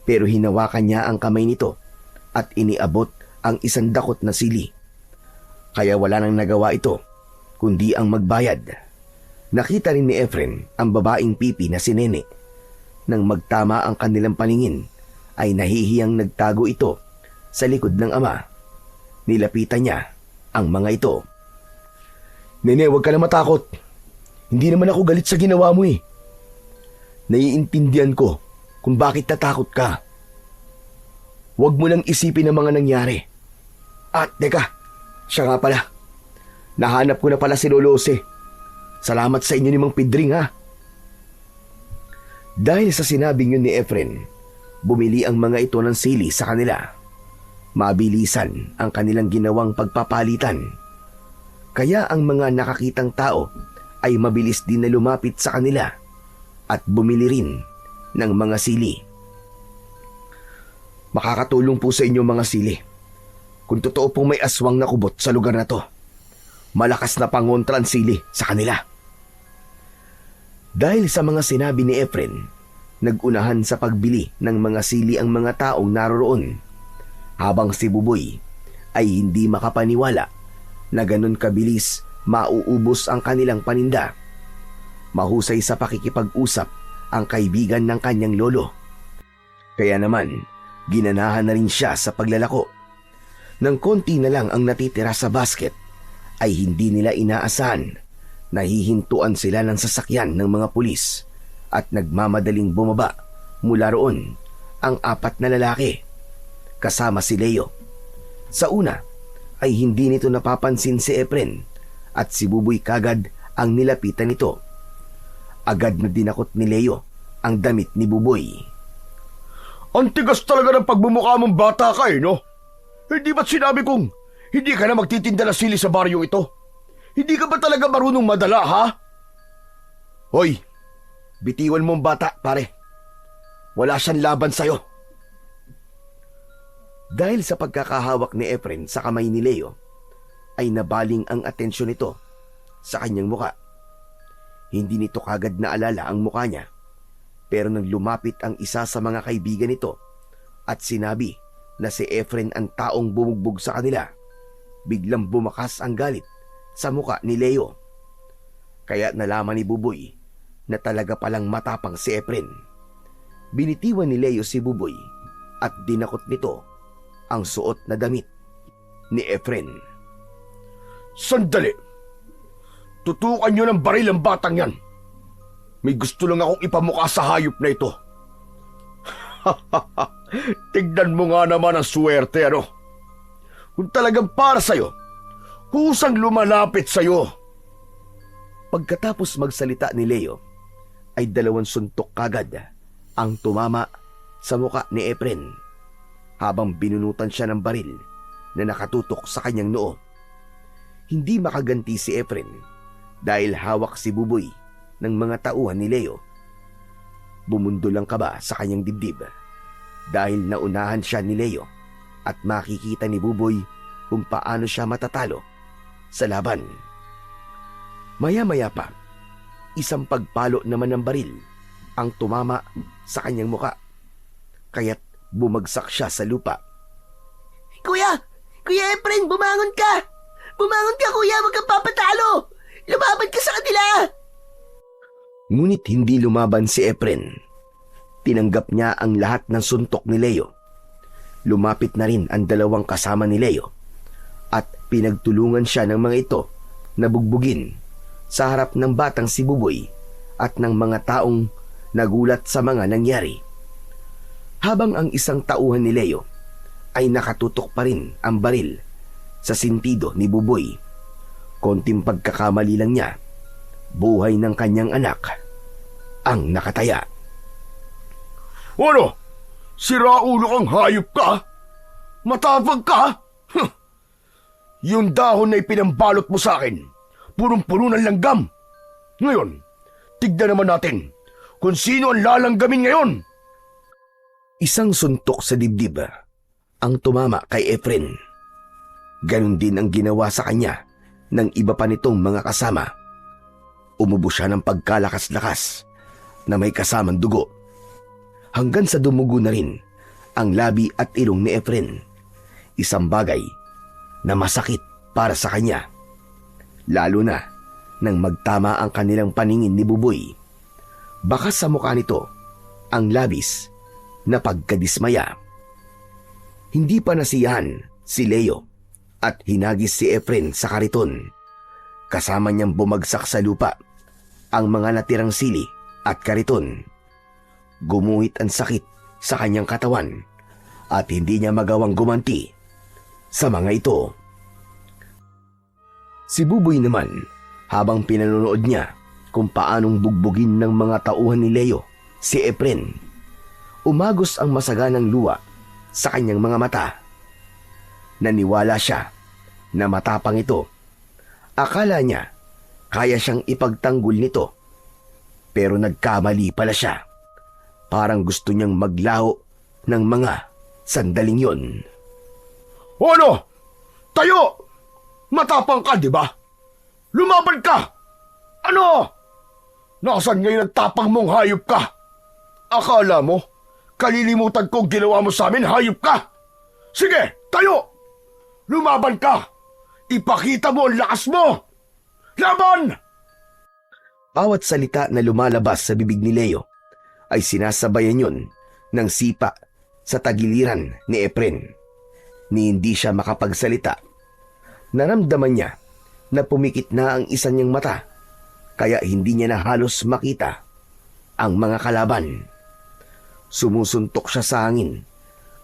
pero hinawakan niya ang kamay nito at iniabot ang 1 dakot na sili. Kaya wala nang nagawa ito, kundi ang magbayad. Nakita rin ni Efren ang babaeng pipi na si Nene. Nang magtama ang kanilang paningin, ay nahihiyang nagtago ito sa likod ng ama. Nilapitan niya ang mga ito. Nene, huwag ka na matakot. Hindi naman ako galit sa ginawa mo eh. Naiintindihan ko kung bakit natakot ka. Huwag mo lang isipin ang mga nangyari. At teka, siya nga pala. Nahanap ko na pala si Lolo Jose. Salamat sa inyo ni Mang Pidring ha. Dahil sa sinabing yun ni Efren, bumili ang mga ito ng sili sa kanila. Mabilisan ang kanilang ginawang pagpapalitan. Kaya ang mga nakakitang tao ay mabilis din na lumapit sa kanila at bumili rin ng mga sili. Makakatulong po sa inyo mga sili. Kung totoo pong may aswang na kubot sa lugar na to, malakas na pangontra ang sili sa kanila. Dahil sa mga sinabi ni Efren, nagunahan sa pagbili ng mga sili ang mga taong naroroon, habang si Buboy ay hindi makapaniwala na ganun kabilis mauubos ang kanilang paninda. Mahusay sa pakikipag-usap ang kaibigan ng kanyang lolo. Kaya naman, ginanahan na rin siya sa paglalako. Nang konti na lang ang natitira sa basket, ay hindi nila inaasahan. Nahihintuan sila ng sasakyan ng mga pulis at nagmamadaling bumaba mula roon ang 4 na lalaki, kasama si Leo. Sa una ay hindi nito napapansin si Efren at si Buboy kagad ang nilapitan nito. Agad na dinakot ni Leo ang damit ni Buboy. Ang tigas talaga ng pagmumukha mong bata ka no? Hindi ba't sinabi kong hindi ka na magtitinda ng sili sa baryong ito? Hindi ka ba talaga marunong madala, ha? Hoy, bitiwan mo ang bata, pare. Wala siyang laban sa'yo. Dahil sa pagkakahawak ni Efren sa kamay ni Leo, ay nabaling ang atensyon nito sa kanyang muka. Hindi nito kagad naalala ang muka niya, pero nang lumapit ang isa sa mga kaibigan nito at sinabi na si Efren ang taong bumugbog sa kanila, biglang bumakas ang galit sa muka ni Leo. Kaya nalaman ni Buboy na talaga palang matapang si Efren. Binitiwan ni Leo si Buboy at dinakot nito ang suot na damit ni Efren. Sandali! Tutukan nyo ng baril ang batang yan. May gusto lang akong ipamukha sa hayop na ito. Tignan mo nga naman ang swerte, ano? Kung talagang para sa'yo, kusang lumalapit sa'yo. Pagkatapos magsalita ni Leo, ay 2 suntok kagad ang tumama sa muka ni Efren, habang binunutan siya ng baril na nakatutok sa kanyang noo. Hindi makaganti si Efren dahil hawak si Buboy ng mga tauhan ni Leo. Bumundol ang kaba sa kanyang dibdib dahil naunahan siya ni Leo at makikita ni Buboy kung paano siya matatalo sa laban. Maya-maya pa, isang pagpalo naman ng baril ang tumama sa kanyang muka, kaya't bumagsak siya sa lupa. Kuya! Kuya Efren, bumangon ka! Bumangon ka, kuya! Huwag kang papatalo! Lumaban ka sa kanila! Ngunit hindi lumaban si Efren. Tinanggap niya ang lahat ng suntok ni Leo. Lumapit na rin ang 2 kasama ni Leo at pinagtulungan siya ng mga ito na bugbugin sa harap ng batang si Buboy at ng mga taong nagulat sa mga nangyari. Habang ang isang tauhan ni Leo ay nakatutok pa rin ang baril sa sintido ni Buboy. Konting pagkakamali lang niya, buhay ng kanyang anak ang nakataya. Ano? Siraulo kang hayop ka? Matapang ka? Yung dahon na ipinambalot mo sa akin, punong-puno ng langgam. Ngayon, tignan naman natin kung sino ang lalanggamin ngayon. Isang suntok sa dibdib ang tumama kay Efren. Ganon din ang ginawa sa kanya ng iba pa nitong mga kasama. Umubo siya ng pagkalakas-lakas na may kasamang dugo, hanggang sa dumugo na rin ang labi at ilong ni Efren. Isang bagay na masakit para sa kanya, lalo na nang magtama ang kanilang paningin ni Buboy. Baka sa mukha nito ang labis na pagkadismaya. Hindi pa nasiyahan si Leo at hinagis si Efren sa kariton. Kasama niyang bumagsak sa lupa ang mga natirang sili at kariton. Gumuhit ang sakit sa kanyang katawan at hindi niya magawang gumanti sa mga ito. Si Buboy naman, habang pinanonood niya kung paanong bugbugin ng mga tauhan ni Leo si Efren, umagos ang masaganang luha sa kanyang mga mata. Naniwala siya na matapang ito. Akala niya kaya siyang ipagtanggol nito, pero nagkamali pala siya. Parang gusto niyang maglaho ng mga sandaling yon. O ano? Tayo! Matapang ka, di ba? Lumaban ka! Ano? Nasaan ngayon ang tapang mong hayop ka? Akala mo, kalilimutan ko ginawa mo sa amin, hayop ka? Sige, tayo! Lumaban ka! Ipakita mo ang lakas mo! Laban! Bawat salita na lumalabas sa bibig ni Leo ay sinasabayan yun ng sipa sa tagiliran ni Efren. Ni hindi siya makapagsalita. Naramdaman niya na pumikit na ang isa niyang mata, kaya hindi niya na halos makita ang mga kalaban. Sumusuntok siya sa hangin,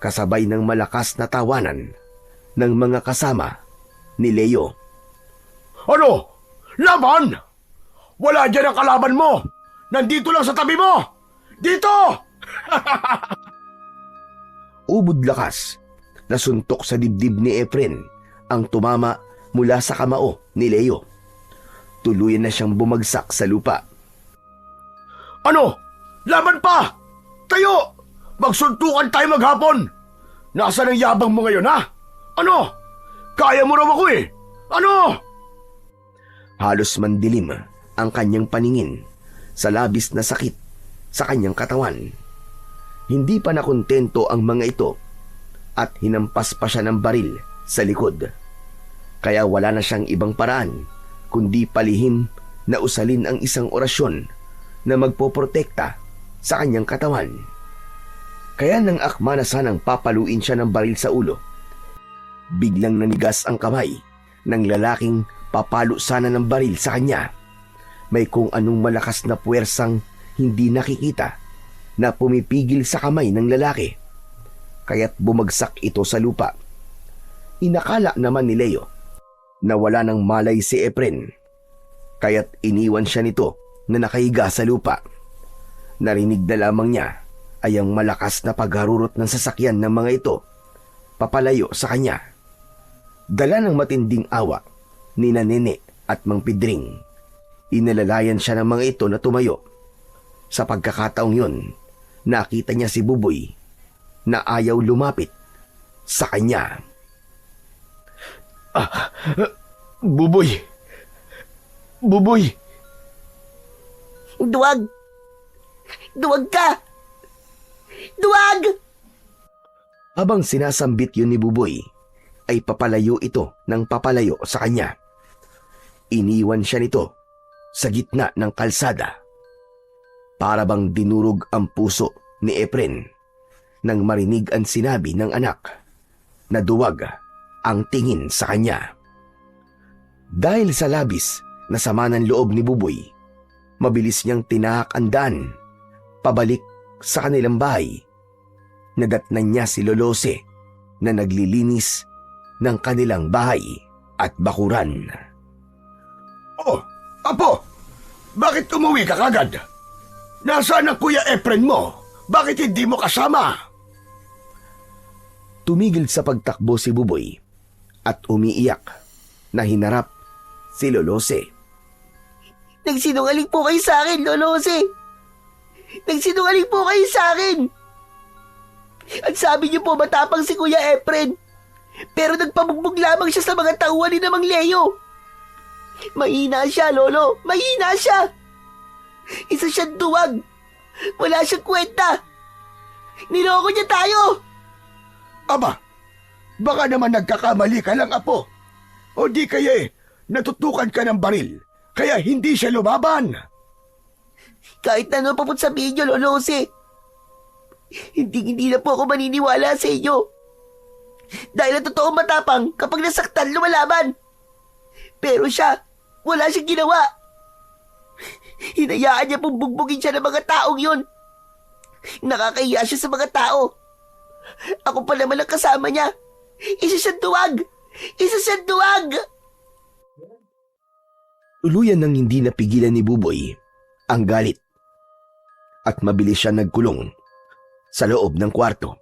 kasabay ng malakas na tawanan ng mga kasama ni Leo. Ano? Laban? Wala dyan ang kalaban mo! Nandito lang sa tabi mo! Dito! Ubod lakas na suntok sa dibdib ni Efren ang tumama mula sa kamao ni Leo. Tuluyan na siyang bumagsak sa lupa. Ano? Laban pa! Tayo! Magsuntukan tayo maghapon! Nasaan ang yabang mo ngayon, ha? Ano? Kaya mo raw ako eh! Ano? Halos mandilim ang kanyang paningin sa labis na sakit sa kanyang katawan. Hindi pa nakontento ang mga ito at hinampas pa siya ng baril sa likod. Kaya wala na siyang ibang paraan kundi palihim na usalin ang isang orasyon na magpoprotekta sa kanyang katawan. Kaya nang akma na sanang papaluin siya ng baril sa ulo, biglang nanigas ang kamay ng lalaking papalo sana ng baril sa kanya. May kung anong malakas na puwersang hindi nakikita na pumipigil sa kamay ng lalaki, kaya't bumagsak ito sa lupa. Inakala naman ni Leo na wala nang malay si Efren, kaya't iniwan siya nito na nakahiga sa lupa. Narinig na lamang niya ay ang malakas na pagharurot ng sasakyan ng mga ito papalayo sa kanya. Dala ng matinding awa ni Nene at Mang Pidring, inalalayan siya ng mga ito na tumayo. Sa pagkakataong yun, nakita niya si Buboy na ayaw lumapit sa kanya. Buboy! Buboy! Duwag! Duwag ka! Duwag! Habang sinasambit yun ni Buboy, ay papalayo ito ng papalayo sa kanya. Iniwan siya nito sa gitna ng kalsada. Para bang dinurog ang puso ni Efren nang marinig ang sinabi ng anak na duwag ang tingin sa kanya. Dahil sa labis na sama ng loob ni Buboy, mabilis niyang tinahak ang daan pabalik sa kanilang bahay. Nadatnan niya si Lolose na naglilinis ng kanilang bahay at bakuran. Oh, Apo! Bakit umuwi ka kagad? Nasaan ang Kuya Efren mo? Bakit hindi mo kasama? Tumigil sa pagtakbo si Buboy at umiiyak na hinarap si Lolose. Nagsinungaling po kayo sa akin, Lolose! Nagsinungaling po kayo sa akin! At sabi niyo po matapang si Kuya Efren, pero nagpabugbog lamang siya sa mga tauhan ni Mang Leo. Mahina siya, Lolo. Mahina siya. Isa siyang duwag. Wala siyang kwenta. Niloko niya tayo. Aba, baka naman nagkakamali ka lang, Apo. O di kaya natutukan ka ng baril, kaya hindi siya lumaban. Kahit na ano pa po sabihin niyo, Lolo Jose, hindi na po ako maniniwala sa inyo. Dahil ang totoo matapang kapag nasaktan lumalaban. Pero siya, wala siyang ginawa. Hinayaan niya pong bugbugin siya ng mga taong yun. Nakakahiya siya sa mga tao. Ako pa naman ang kasama niya. Isa siyang duwag! Isa siyang duwag! Tuluyan nang hindi napigilan ni Buboy ang galit at mabilis siya nagkulong sa loob ng kwarto.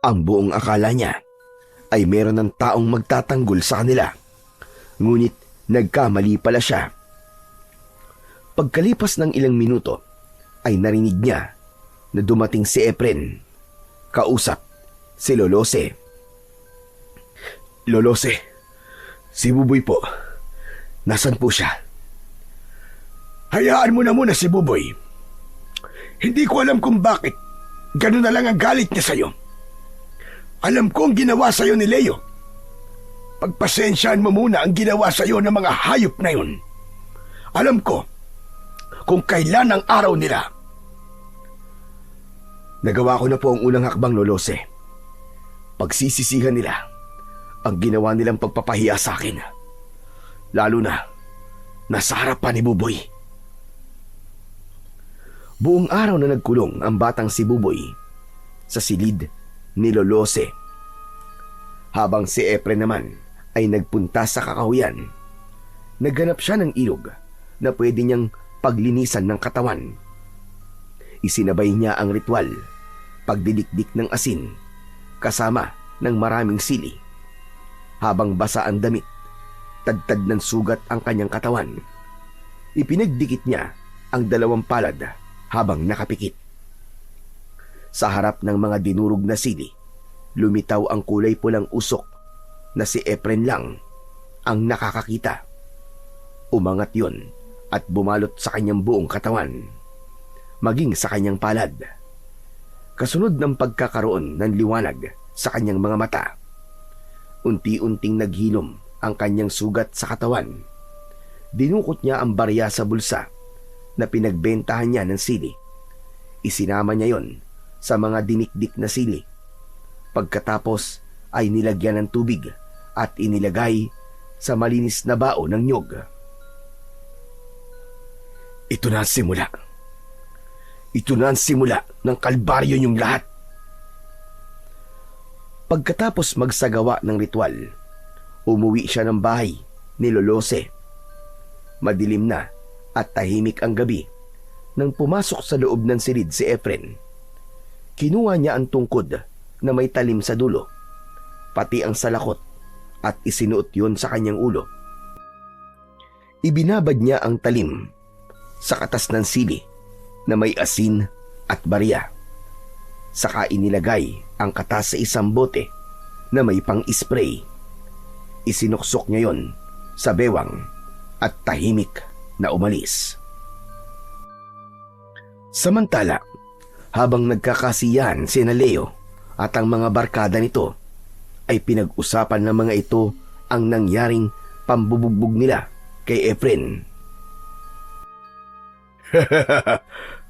Ang buong akala niya ay meron ng taong magtatanggol sa kanila, ngunit nagkamali pala siya. Pagkalipas ng ilang minuto ay narinig niya na dumating si Efren, kausap si Lolose. Lolose, si Buboy po. Nasaan po siya? Hayaan mo na muna si Buboy. Hindi ko alam kung bakit ganun na lang ang galit niya sa'yo. Alam ko ang ginawa sa'yo ni Leo. Pagpasensyaan mo muna ang ginawa sa'yo ng mga hayop na yun. Alam ko kung kailan ang araw nila. Nagawa ko na po ang unang hakbang, Lolose. Pagsisisihan nila ang ginawa nilang pagpapahiya sa akin. Lalo na nasa harapan ni Buboy. Buong araw na nagkulong ang batang si Buboy sa silid ni Lolose. Habang si Efren naman ay nagpunta sa kakahuyan, naghanap siya ng ilog na pwede niyang paglinisan ng katawan. Isinabay niya ang ritual, pagdidikdik ng asin, kasama ng maraming sili. Habang basa ang damit, tadtad ng sugat ang kanyang katawan, ipinagdikit niya ang 2 palad habang nakapikit. Sa harap ng mga dinurog na sili, lumitaw ang kulay pulang usok na si Efren lang ang nakakakita. Umangat yon at bumalot sa kanyang buong katawan, maging sa kanyang palad. Kasunod ng pagkakaroon ng liwanag sa kanyang mga mata, unti-unting naghilom ang kanyang sugat sa katawan. Dinukot niya ang barya sa bulsa na pinagbentahan niya ng sili. Isinama niya yon sa mga dinikdik na sili. Pagkatapos ay nilagyan ng tubig at inilagay sa malinis na bao ng nyog. Ito na ang simula. Ito na ang simula ng kalbaryo niyong lahat. Pagkatapos magsagawa ng ritual, umuwi siya ng bahay ni Lolose. Madilim na at tahimik ang gabi nang pumasok sa loob ng silid si Efren. Kinuha niya ang tungkod na may talim sa dulo, pati ang salakot, at isinuot yun sa kanyang ulo. Ibinabad niya ang talim sa katas ng sili na may asin at barya. Saka inilagay ang katas sa isang bote na may pang-spray. Isinuksok niya yon sa bewang at tahimik na umalis. Samantala, habang nagkakasiyahan sina Leo at ang mga barkada nito, ay pinag-usapan ng mga ito ang nangyaring pambubugbog nila kay Efren.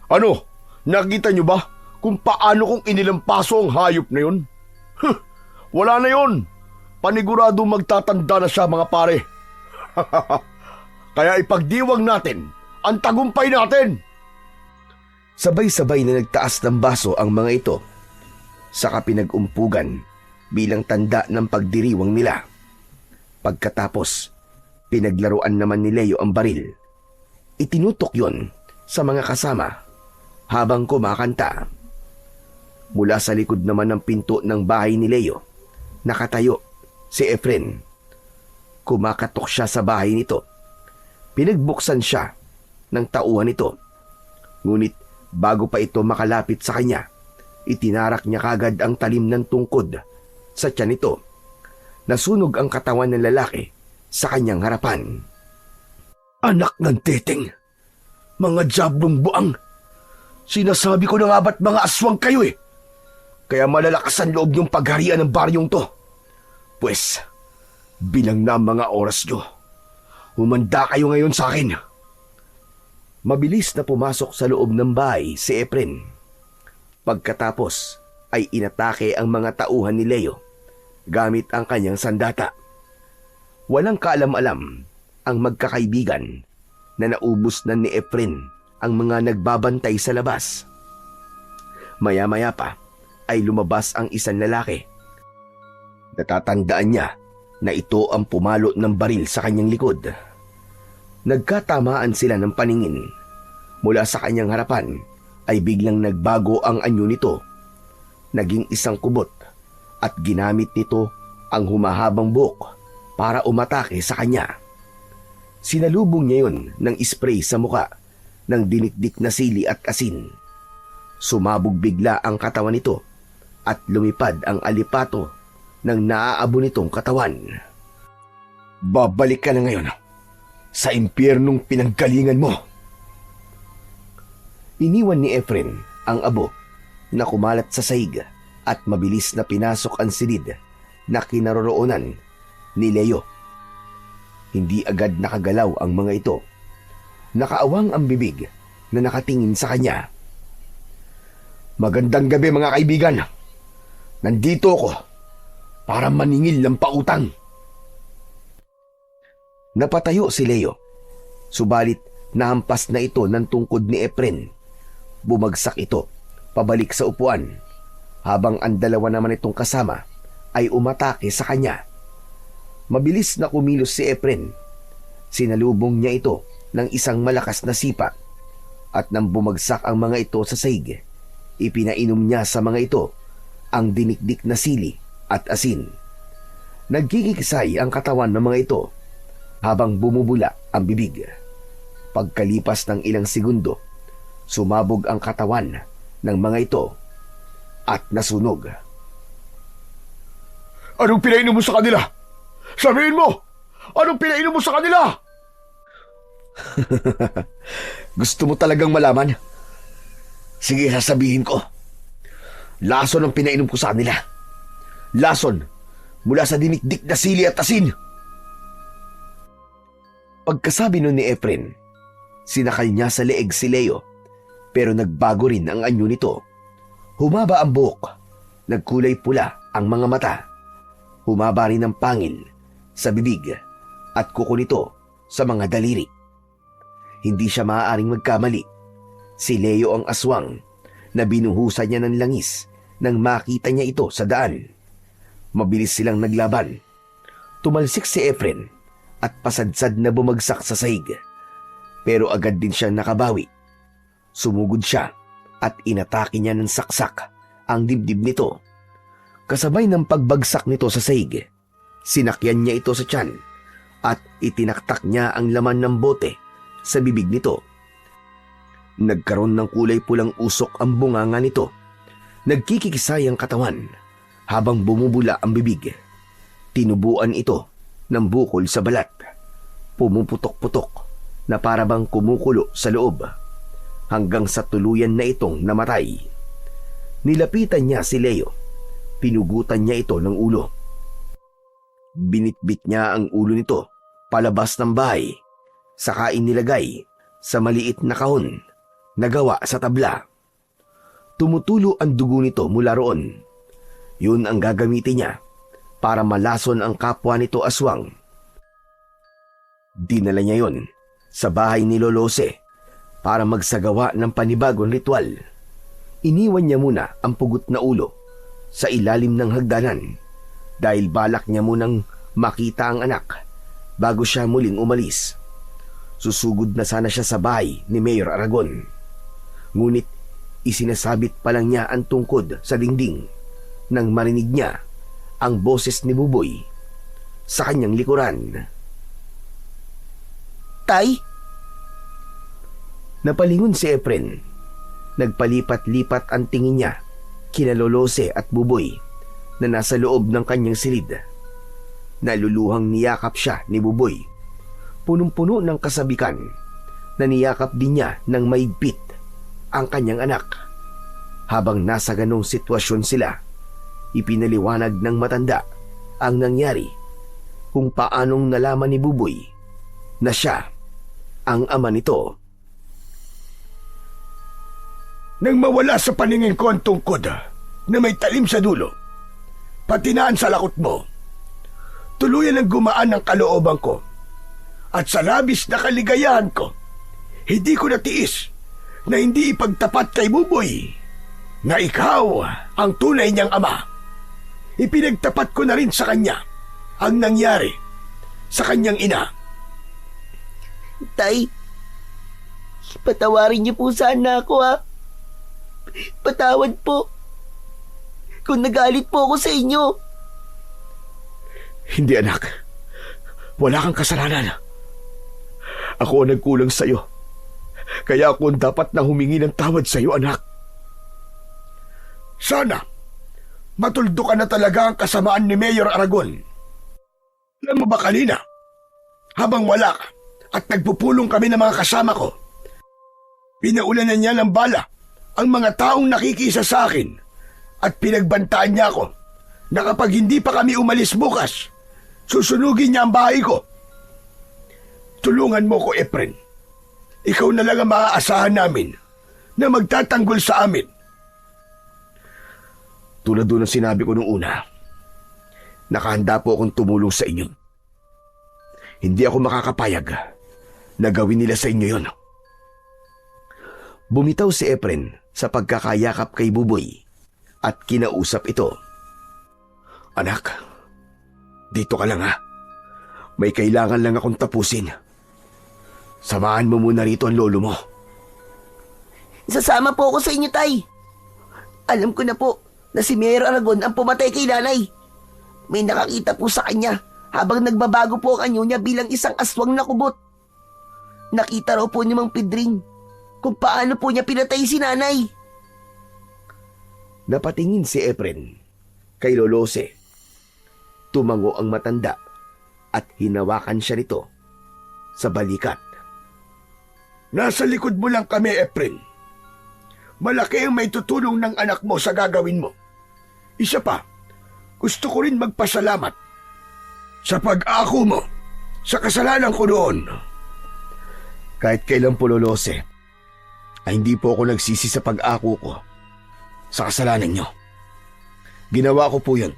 Ano? Nakita niyo ba kung paano kong inilampaso ang hayop na yun? Wala na yun. Panigurado magtatanda na siya, mga pare. Kaya ipagdiwang natin ang tagumpay natin. Sabay-sabay na nagtaas ng baso ang mga ito, saka pinag-umpugan bilang tanda ng pagdiriwang nila. Pagkatapos, pinaglaruan naman ni Leo ang baril. Itinutok yon sa mga kasama habang kumakanta. Mula sa likod naman ng pinto ng bahay ni Leo, nakatayo si Efren. Kumakatok siya sa bahay nito. Pinagbuksan siya ng tauhan nito. Ngunit bago pa ito makalapit sa kanya, itinarak niya kagad ang talim ng tungkod sa tiyan nito. Nasunog ang katawan ng lalaki sa kanyang harapan. Anak ng teteng, mga jablong buang. Sinasabi ko na nga ba't mga aswang kayo eh. Kaya malalakas ang loob niyong pagharian ng baryong to. Pwes, bilang na ang mga oras nyo. Humanda kayo ngayon sa akin. Mabilis na pumasok sa loob ng bahay si Efren. Pagkatapos ay inatake ang mga tauhan ni Leo gamit ang kanyang sandata. Walang kaalam-alam ang magkakaibigan na naubos na ni Efren ang mga nagbabantay sa labas. Maya-maya pa ay lumabas ang isang lalaki. Natatandaan niya na ito ang pumalo ng baril sa kanyang likod. Nagkatamaan sila ng paningin. Mula sa kanyang harapan ay biglang nagbago ang anyo nito. Naging isang kubot at ginamit nito ang humahabang buhok para umatake sa kanya. Sinalubong niya yun ng spray sa muka ng dinikdik na sili at asin. Sumabog bigla ang katawan nito at lumipad ang alipato ng naaabo nitong katawan. Babalik ka na ngayon sa impyernong pinanggalingan mo. Iniwan ni Efren ang abo na kumalat sa sahig at mabilis na pinasok ang silid na kinaroroonan ni Leo. Hindi agad nakagalaw ang mga ito. Nakaawang ang bibig na nakatingin sa kanya. Magandang gabi mga kaibigan. Nandito ako para maningil ng pautang. Napatayo si Leo. Subalit nahampas na ito ng tungkod ni Efren. Bumagsak ito pabalik sa upuan habang ang dalawa naman itong kasama ay umatake sa kanya. Mabilis na kumilos si Efren. Sinalubong niya ito ng isang malakas na sipa at nang bumagsak ang mga ito sa sahig, ipinainom niya sa mga ito ang dinikdik na sili at asin. Nagkikisay ang katawan ng mga ito habang bumubula ang bibig. Pagkalipas ng ilang segundo, sumabog ang katawan ng mga ito at nasunog. Anong pinainom mo sa kanila? Sabihin mo! Anong pinainom mo sa kanila? Gusto mo talagang malaman? Sige, sasabihin ko. Lason ang pinainom ko sa kanila. Lason mula sa dinikdik na sili at asin. Pagkasabi nun ni Efren, sinakal niya sa leeg si Leo, pero nagbago rin ang anyo nito. Humaba ang buhok, nagkulay pula ang mga mata. Humaba rin ang pangil sa bibig at kuko nito sa mga daliri. Hindi siya maaaring magkamali. Si Leo ang aswang na binuhusan niya ng langis nang makita niya ito sa daan. Mabilis silang naglaban. Tumalsik si Efren at pasadsad na bumagsak sa sahig. Pero agad din siya nakabawi. Sumugod siya at inatake niya ng saksak ang dibdib nito. Kasabay ng pagbagsak nito sa sahig, sinakyan niya ito sa tiyan at itinaktak niya ang laman ng bote sa bibig nito. Nagkaroon ng kulay pulang usok ang bunganga nito. Nagkikisay ang katawan habang bumubula ang bibig. Tinubuan ito ng bukol sa balat. Pumuputok-putok na parabang kumukulo sa loob hanggang sa tuluyan na itong namatay. Nilapitan niya si Leo. Pinugutan niya ito ng ulo. Binitbit niya ang ulo nito palabas ng bahay, saka inilagay sa maliit na kahon na gawa sa tabla. Tumutulo ang dugo nito mula roon. Yun ang gagamitin niya para malason ang kapwa nito aswang. Dinala niya yon sa bahay ni Lolose para magsagawa ng panibagong ritual. Iniwan niya muna ang pugot na ulo sa ilalim ng hagdanan dahil balak niya munang makita ang anak bago siya muling umalis. Susugod na sana siya sa bahay ni Mayor Aragon. Ngunit isinasabit pa lang niya ang tungkod sa dingding nang marinig niya ang boses ni Buboy sa kanyang likuran. Tay? Napalingon si Efren. Nagpalipat-lipat ang tingin niya kina Lolose at Buboy na nasa loob ng kanyang silid. Naluluhang niyakap siya ni Buboy. Punong-puno ng kasabikan na niyakap din niya ng maigpit ang kanyang anak. Habang nasa ganong sitwasyon sila, ipinaliwanag ng matanda ang nangyari kung paanong nalaman ni Buboy na siya ang ama nito. Nang mawala sa paningin ko ang tungkod na may talim sa dulo, pati na ang salakot mo, tuluyan ang gumaan ng kalooban ko. At sa labis na kaligayahan ko, hindi ko natiis na hindi ipagtapat kay Buboy na ikaw ang tunay niyang ama. Ipinagtapat ko na rin sa kanya ang nangyari sa kanyang ina. Tay, patawarin niyo po sana ako, ha. Patawad po kung nagalit po ako sa inyo. Hindi anak, wala kang kasalanan. Ako ang nagkulang sa'yo. Kaya ako ang dapat na humingi ng tawad sa'yo, anak. Sana matuldo ka na talaga ang kasamaan ni Mayor Aragon. Alam mo ba kanina, habang wala ka at nagpupulong kami ng mga kasama ko, pinaulanan niya ng bala ang mga taong nakikisa sa akin at pinagbantaan niya ako na kapag hindi pa kami umalis bukas, susunugin niya ang bahay ko. Tulungan mo ko, Efren. Ikaw na lang ang maaasahan namin na magtatanggol sa amin. Tulad doon ang sinabi ko nung una, nakahanda po akong tumulong sa inyo. Hindi ako makakapayag na gawin nila sa inyo yon. Bumitaw si Efren sa pagkakayakap kay Buboy at kinausap ito. Anak, dito ka lang ha. May kailangan lang akong tapusin. Samahan mo muna rito ang lolo mo. Sasama po ako sa inyo, Tay. Alam ko na po na si Mayor Aragon ang pumatay kay nanay. May nakakita po sa kanya habang nagbabago po ang anyo niya bilang isang aswang na kubot. Nakita raw po ni Mang Pedring kung paano po niya pinatay si nanay. Napatingin si Efren kay Lolose. Tumango ang matanda at hinawakan siya nito sa balikat. Nasa likod mo lang kami, Efren. Malaki ang may tutulong ng anak mo sa gagawin mo. Isa pa, gusto ko rin magpasalamat sa pag-ako mo sa kasalanan ko noon. Kahit kailan po, Lolose, ay hindi po ako nagsisi sa pag-ako ko sa kasalanan nyo. Ginawa ko po yun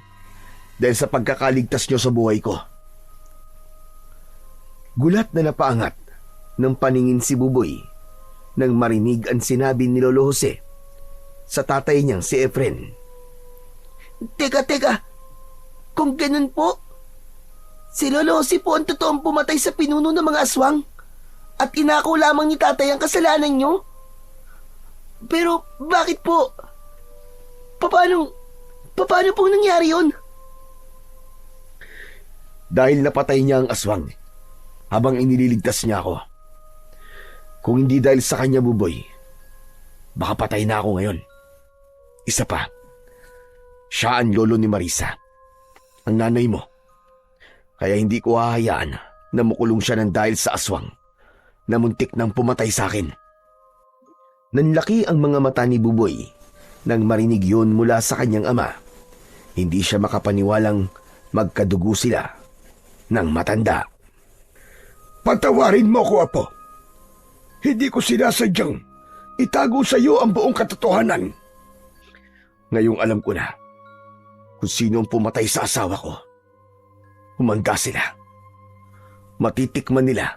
dahil sa pagkakaligtas nyo sa buhay ko. Gulat na napaangat ng paningin si Buboy nang marinig ang sinabi ni Lolo Jose sa tatay niyang si Efren. Teka. Kung ganun po, si Lolo Jose po ang totoong pumatay sa pinuno ng mga aswang at inako lamang ni tatay ang kasalanan nyo? Pero bakit po? Paano po nangyari yun? Dahil napatay niya ang aswang habang inililigtas niya ako. Kung hindi dahil sa kanya, Buboy, baka patay na ako ngayon. Isa pa, siya ang lolo ni Marisa, ang nanay mo. Kaya hindi ko hahayaan na makulong siya ng dahil sa aswang na muntik nang pumatay sa akin. Nanlaki ang mga mata ni Buboy nang marinig yun mula sa kanyang ama. Hindi siya makapaniwalang magkadugo sila ng matanda. Patawarin mo ko, Apo. Hindi ko sinasadyang itago sa iyo ang buong katotohanan. Ngayong alam ko na kung sino ang pumatay sa asawa ko. Humanda sila. Matitikman nila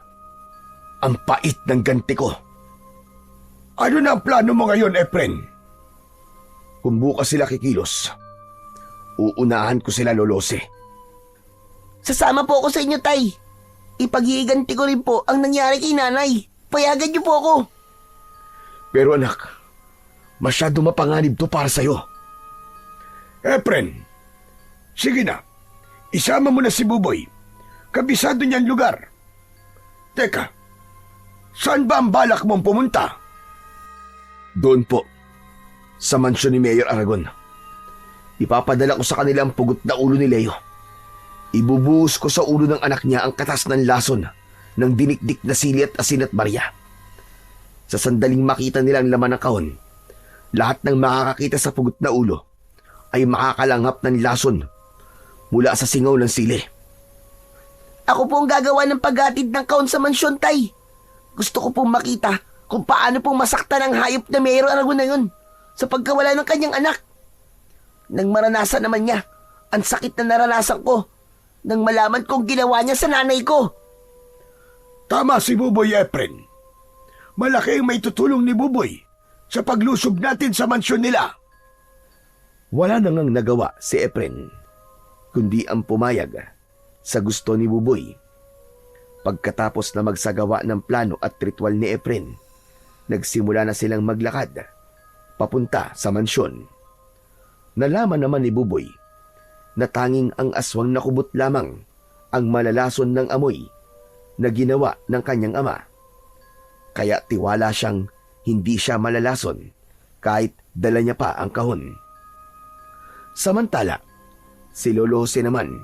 ang pait ng ganti ko. Ano na ang plano mo ngayon, Efren? Kung bukas sila kikilos, uunahan ko sila, Lolose. Sasama po ako sa inyo, Tay. Ipag-iiganti ko rin po ang nangyari kay nanay. Payagan niyo po ako. Pero anak, masyado mapanganib to para sa'yo. Efren, sige na. Isama mo na si Buboy. Kabisado niyan lugar. Teka, saan ba ang balak mong pumunta? Doon po, sa mansyon ni Mayor Aragon. Ipapadala ko sa kanila ang pugot na ulo ni Leo. Ibubuhos ko sa ulo ng anak niya ang katas ng lason ng dinikdik na sili at asin at barya. Sa sandaling makita nila ang laman ng kahon, lahat ng makakakita sa pugot na ulo ay makakalanghap ng lason mula sa singaw ng sili. Ako po ang gagawa ng paghatid ng kahon sa mansyon, Tay. Gusto ko pong makita kung paano pong masaktan ang hayop na Mayor Aragon na yun sa pagkawala ng kanyang anak. Nang maranasan naman niya ang sakit na naranasan ko nang malaman kong ginawa niya sa nanay ko. Tama si Buboy Efren. Malaki ang may tutulong ni Buboy sa paglusob natin sa mansyon nila. Wala na ngang nagawa si Efren, kundi ang pumayag sa gusto ni Buboy. Pagkatapos na magsagawa ng plano at ritual ni Efren, nagsimula na silang maglakad papunta sa mansyon. Nalaman naman ni Buboy na tanging ang aswang nakubot lamang ang malalason ng amoy na ginawa ng kanyang ama. Kaya tiwala siyang hindi siya malalason kahit dala niya pa ang kahon. Samantala, si Lolo Jose naman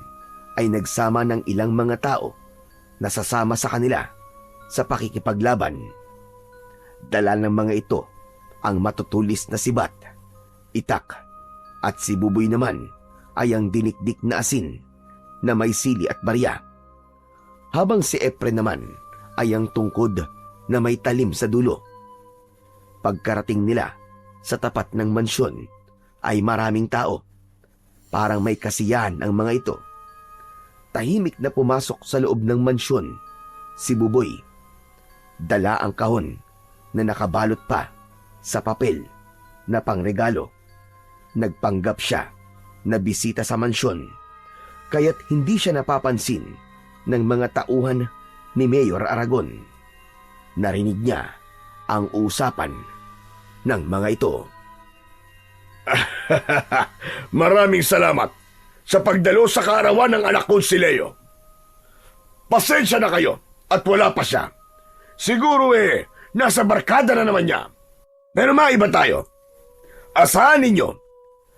ay nagsama ng ilang mga tao na sasama sa kanila sa pakikipaglaban. Dala ng mga ito ang matutulis na si Bat, Itak, at si Buboy naman ay ang dinikdik na asin na may sili at barya. Habang si Efren naman ay ang tungkod na may talim sa dulo. Pagkarating nila sa tapat ng mansyon ay maraming tao. Parang may kasiyahan ang mga ito. Tahimik na pumasok sa loob ng mansyon si Buboy. Dala ang kahon na nakabalot pa sa papel na pangregalo. Nagpanggap siya na bisita sa mansyon, kaya't hindi siya napapansin ng mga tauhan ni Mayor Aragon. Narinig niya ang usapan ng mga ito. Maraming salamat sa pagdalo sa kaarawan ng anak kong si Leo. Pasensya na kayo at wala pa siya. Siguro nasa barkada na naman niya. Pero maiba tayo. Asahan ninyo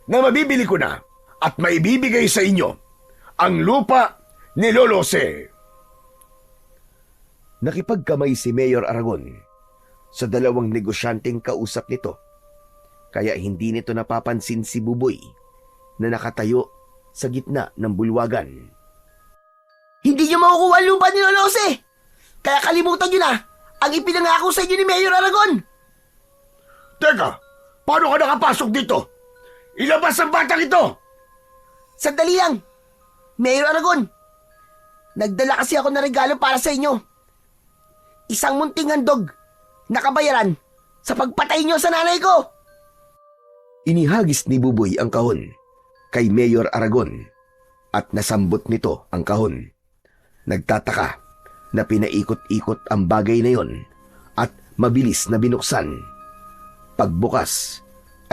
na mabibili ko na at maibibigay sa inyo ang lupa ni Lolo Jose. Nakipagkamay si Mayor Aragon sa dalawang negosyanteng kausap nito, kaya hindi nito napapansin si Buboy na nakatayo sa gitna ng bulwagan. Hindi niyo makukuha ang lupa ni Lolo Jose. Kaya kalimutan niyo na ang ipinangako sa inyo ni Mayor Aragon. Teka, paano ka nakapasok dito? Ilabas ang batang ito! Sandali lang, Mayor Aragon. Nagdala kasi ako ng regalo para sa inyo. Isang munting handog na kabayaran sa pagpatay niyo sa nanay ko. Inihagis ni Buboy ang kahon kay Mayor Aragon at nasambot nito ang kahon. Nagtataka na pinaikot-ikot ang bagay na yon at mabilis na binuksan. Pagbukas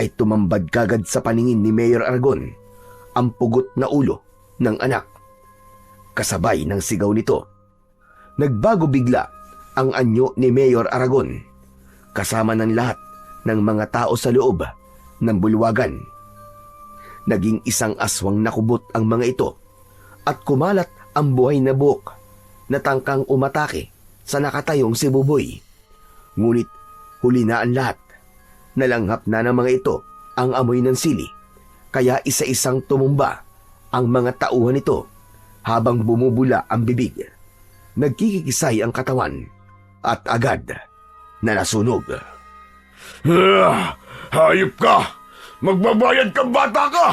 ay tumambad kagad sa paningin ni Mayor Aragon ang pugot na ulo ng anak. Kasabay ng sigaw nito, nagbago bigla ang anyo ni Mayor Aragon kasama ng lahat ng mga tao sa loob ng bulwagan. Naging isang aswang nakubot ang mga ito at kumalat ang buhay na buhok na tangkang umatake sa nakatayong si Buboy. Ngunit huli na ang lahat. Nalanghap na ng mga ito ang amoy ng sili, kaya isa-isang tumumba ang mga tauhan nito habang bumubula ang bibig. Nagkikisay ang katawan at agad na nasunog. Hayop ka! Magbabayad kang bata ka!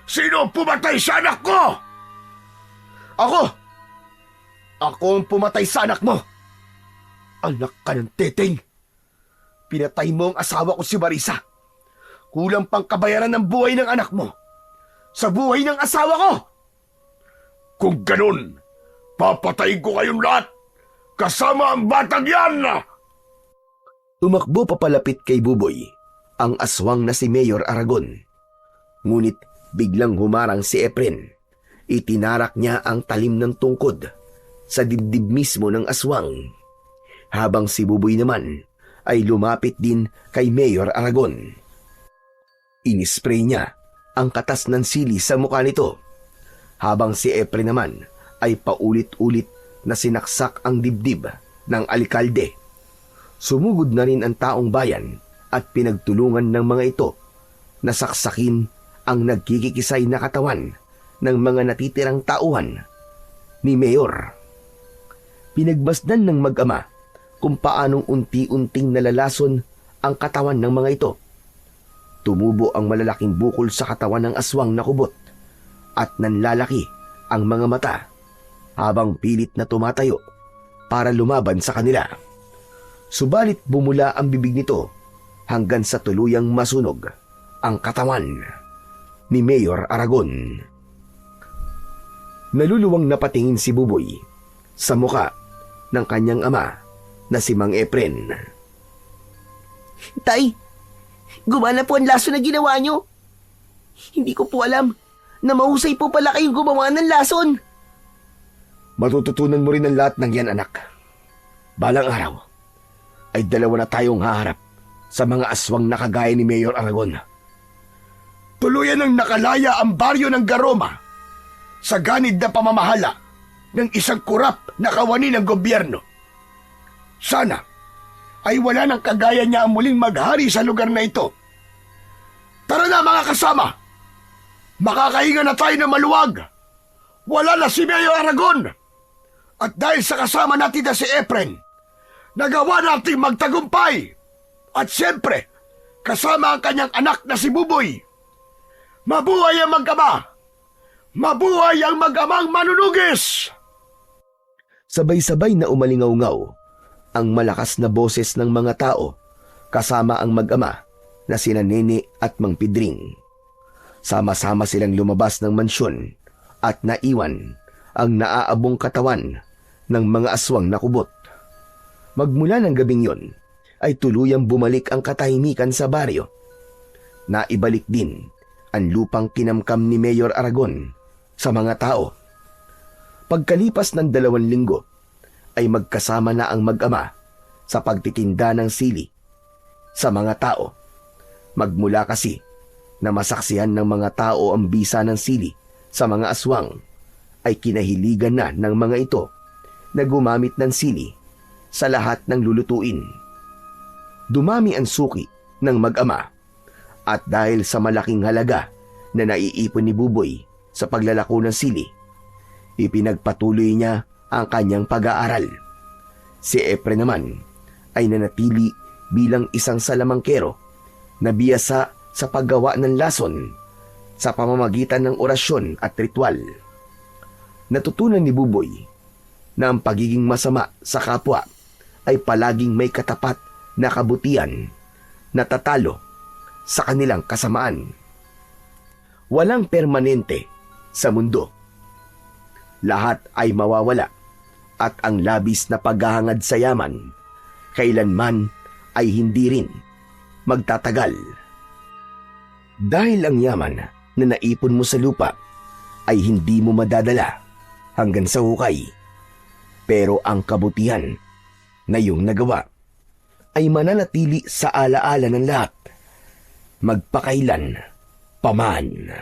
Sino ang pumatay sa anak ko? Ako! Ako ang pumatay sa anak mo! Anak ka ng teteng! Pinatay mo ang asawa ko si Marisa. Kulang pang kabayaran ng buhay ng anak mo sa buhay ng asawa ko! Kung ganun, papatayin ko kayong lahat kasama ang batang yan! Tumakbo papalapit kay Buboy ang aswang na si Mayor Aragon. Ngunit biglang humarang si Efren. Itinarak niya ang talim ng tungkod sa dibdib mismo ng aswang. Habang si Buboy naman ay lumapit din kay Mayor Aragon. Inispray niya ang katas ng sili sa mukha nito, habang si Efren naman ay paulit-ulit na sinaksak ang dibdib ng alkalde. Sumugod na rin ang taong bayan at pinagtulungan ng mga ito na saksakin ang nagkikikisay na katawan ng mga natitirang tauhan ni Mayor. Pinagmasdan ng mag-ama kung paanong unti-unting nalalason ang katawan ng mga ito. Tumubo ang malalaking bukol sa katawan ng aswang na kubot at nanlalaki ang mga mata habang pilit na tumatayo para lumaban sa kanila. Subalit bumula ang bibig nito hanggang sa tuluyang masunog ang katawan ni Mayor Aragon. Naluluwang napatingin si Buboy sa muka ng kanyang ama na si Mang Efren. Tay, gumana po ang lason na ginawa nyo. Hindi ko po alam na mahusay po pala kayong gumawa ng lason. Matututunan mo rin ang lahat ng yan, anak. Balang araw ay dalawa na tayong haharap sa mga aswang na kagaya ni Mayor Aragon. Tuluyan ng nakalaya ang baryo ng Garoma sa ganid na pamamahala ng isang kurap na kawani ng gobyerno. Sana ay wala nang kagaya niya ang muling maghari sa lugar na ito. Tara na mga kasama! Makakahinga na tayo ng maluwag! Wala na si Mayor Aragon! At dahil sa kasama natin na si Efren, nagawa nating magtagumpay! At siyempre, kasama ang kanyang anak na si Buboy! Mabuhay ang mag-ama! Mabuhay ang mag-amang manunugis! Sabay-sabay na umalingaw-ngaw ang malakas na boses ng mga tao kasama ang mag-ama na sina Nene at Mang Pidring. Sama-sama silang lumabas ng mansyon at naiwan ang naaabong katawan ng mga aswang na kubot. Magmula ng gabing yon ay tuluyang bumalik ang katahimikan sa baryo. Naibalik din ang lupang kinamkam ni Mayor Aragon sa mga tao. Pagkalipas ng 2 linggo ay magkasama na ang mag-ama sa pagtitinda ng sili sa mga tao. Magmula kasi na masaksihan ng mga tao ang bisa ng sili sa mga aswang, ay kinahiligan na ng mga ito na gumamit ng sili sa lahat ng lulutuin. Dumami ang suki ng mag-ama at dahil sa malaking halaga na naiipon ni Buboy sa paglalako ng sili, ipinagpatuloy niya ang kanyang pag-aaral. Si Efren naman ay nanatili bilang isang salamangkero na biyasa sa paggawa ng lason sa pamamagitan ng orasyon at ritual. Natutunan ni Buboy na ang pagiging masama sa kapwa ay palaging may katapat na kabutihan na tatalo sa kanilang kasamaan. Walang permanente sa mundo. Lahat ay mawawala at ang labis na paghahangad sa yaman kailanman ay hindi rin magtatagal. Dahil ang yaman na naipon mo sa lupa ay hindi mo madadala hanggang sa hukay. Pero ang kabutihan na iyong nagawa ay mananatili sa alaala ng lahat, magpakailan paman.